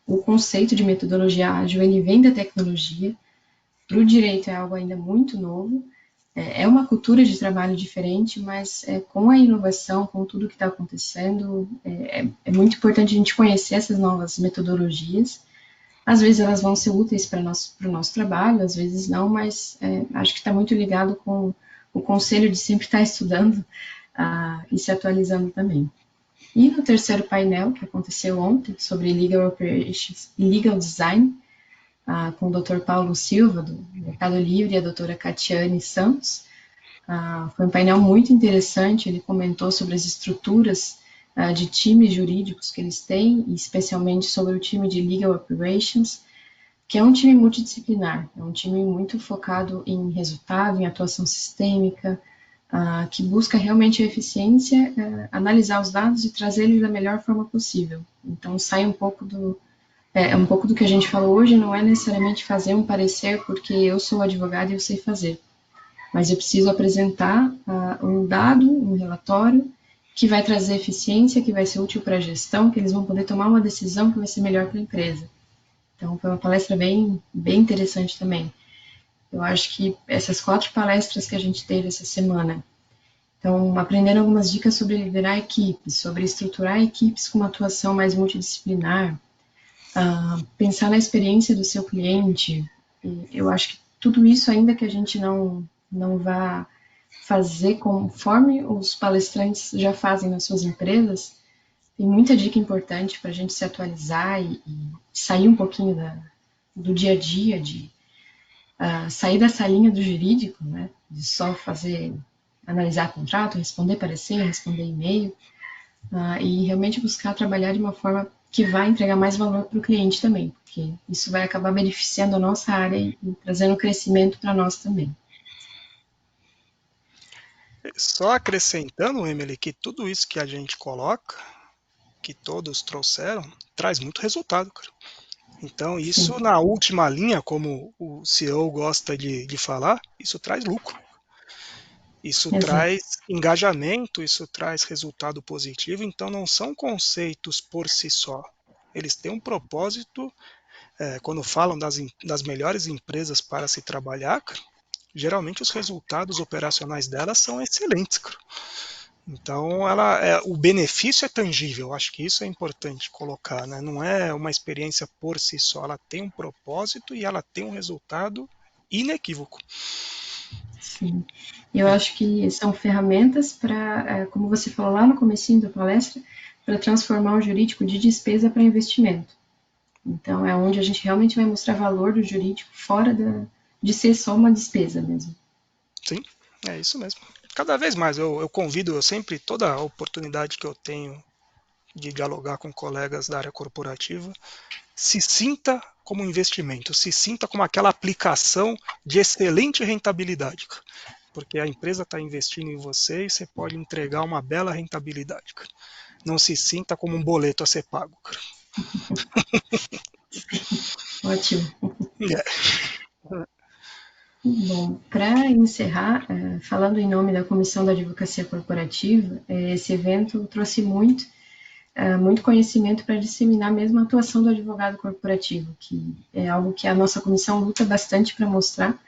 [SPEAKER 1] O conceito de metodologia ágil, ele vem da tecnologia, para o direito é algo ainda muito novo, é uma cultura de trabalho diferente, mas com a inovação, com tudo que está acontecendo, é muito importante a gente conhecer essas novas metodologias. Às vezes elas vão ser úteis para o nosso trabalho, às vezes não, mas acho que está muito ligado com o conselho de sempre estar estudando e se atualizando também. E no terceiro painel, que aconteceu ontem, sobre Legal Operations e Legal Design, com o Dr. Paulo Silva, do Mercado Livre, e a doutora Catiane Santos. Foi um painel muito interessante, ele comentou sobre as estruturas de times jurídicos que eles têm, e especialmente sobre o time de Legal Operations, que é um time multidisciplinar, é um time muito focado em resultado, em atuação sistêmica, que busca realmente a eficiência, analisar os dados e trazer eles da melhor forma possível. Então, sai um pouco do que a gente falou hoje, não é necessariamente fazer um parecer porque eu sou advogado e eu sei fazer, mas eu preciso apresentar um dado, um relatório, que vai trazer eficiência, que vai ser útil para a gestão, que eles vão poder tomar uma decisão que vai ser melhor para a empresa. Então, foi uma palestra bem, bem interessante também. Eu acho que essas 4 palestras que a gente teve essa semana, então, aprendendo algumas dicas sobre liderar equipes, sobre estruturar equipes com uma atuação mais multidisciplinar, pensar na experiência do seu cliente. Eu acho que tudo isso, ainda que a gente não vá fazer conforme os palestrantes já fazem nas suas empresas, tem muita dica importante para a gente se atualizar e sair um pouquinho do dia a dia, de sair dessa linha do jurídico, né, de só analisar contrato, responder parecer, responder e-mail, e realmente buscar trabalhar de uma forma que vai entregar mais valor para o cliente também, porque isso vai acabar beneficiando a nossa área e trazendo crescimento para nós também.
[SPEAKER 3] Só acrescentando, Emily, que tudo isso que a gente coloca, que todos trouxeram, traz muito resultado, cara. Então, isso
[SPEAKER 1] Sim,
[SPEAKER 3] na última linha, como o CEO gosta de falar, isso traz lucro. Isso
[SPEAKER 1] exato.
[SPEAKER 3] traz engajamento, isso traz resultado positivo. Então, não são conceitos por si só. Eles têm um propósito. Quando falam das melhores empresas para se trabalhar, geralmente os resultados operacionais delas são excelentes. Então, o benefício é tangível, acho que isso é importante colocar, né? Não é uma experiência por si só, ela tem um propósito e ela tem um resultado inequívoco.
[SPEAKER 1] Sim. Eu acho que são ferramentas para, como você falou lá no comecinho da palestra, para transformar o jurídico de despesa para investimento. Então, é onde a gente realmente vai mostrar valor do jurídico fora de ser só uma despesa mesmo.
[SPEAKER 3] Sim, é isso mesmo. Cada vez mais eu convido, eu sempre, toda a oportunidade que eu tenho de dialogar com colegas da área corporativa, se sinta como investimento, se sinta como aquela aplicação de excelente rentabilidade, porque a empresa está investindo em você e você pode entregar uma bela rentabilidade. Não se sinta como um boleto a ser pago.
[SPEAKER 1] Ótimo.
[SPEAKER 3] É.
[SPEAKER 1] Bom, para encerrar, falando em nome da Comissão da Advocacia Corporativa, esse evento trouxe muito conhecimento para disseminar mesmo a atuação do advogado corporativo, que é algo que a nossa comissão luta bastante para mostrar,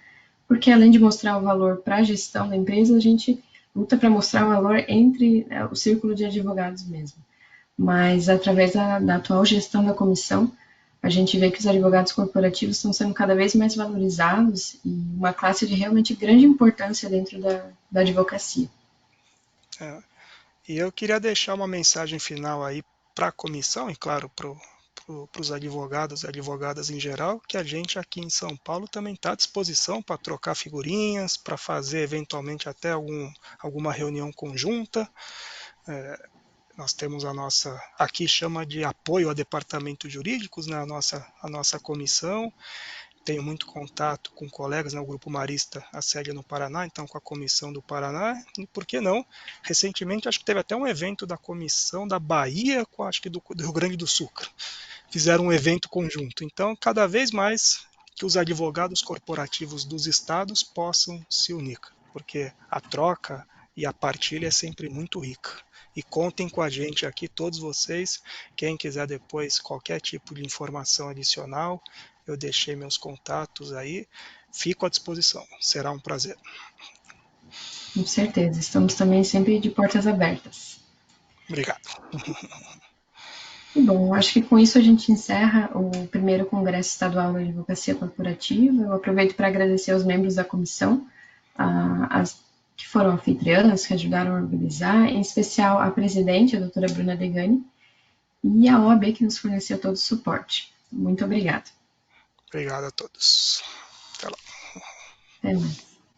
[SPEAKER 1] porque além de mostrar o valor para a gestão da empresa, a gente luta para mostrar o valor entre o círculo de advogados mesmo. Mas através da atual gestão da comissão, a gente vê que os advogados corporativos estão sendo cada vez mais valorizados e uma classe de realmente grande importância dentro da advocacia.
[SPEAKER 3] É. E eu queria deixar uma mensagem final aí para a comissão e, claro, para os advogados e advogadas em geral, que a gente aqui em São Paulo também está à disposição para trocar figurinhas, para fazer eventualmente até alguma reunião conjunta. Nós temos a nossa, aqui chama de apoio a departamentos jurídicos, né, a nossa comissão. Tenho muito contato com colegas, né, o Grupo Marista, a sede é no Paraná, então com a Comissão do Paraná, e por que não? Recentemente, acho que teve até um evento da Comissão da Bahia, com, acho que do Rio Grande do Sul. Fizeram um evento conjunto. Então, cada vez mais que os advogados corporativos dos estados possam se unir, porque a troca e a partilha é sempre muito rica. E contem com a gente aqui, todos vocês. Quem quiser depois qualquer tipo de informação adicional, eu deixei meus contatos aí. Fico à disposição. Será um prazer.
[SPEAKER 1] Com certeza, estamos também sempre de portas abertas.
[SPEAKER 3] Obrigado.
[SPEAKER 1] E bom, acho que com isso a gente encerra o primeiro Congresso Estadual da Advocacia Corporativa. Eu aproveito para agradecer aos membros da comissão, as que foram anfitriãs, que ajudaram a organizar, em especial a presidente, a doutora Bruna Degani, e a OAB que nos forneceu todo o suporte. Muito obrigada.
[SPEAKER 3] Obrigado a todos. Até lá.
[SPEAKER 1] Até mais.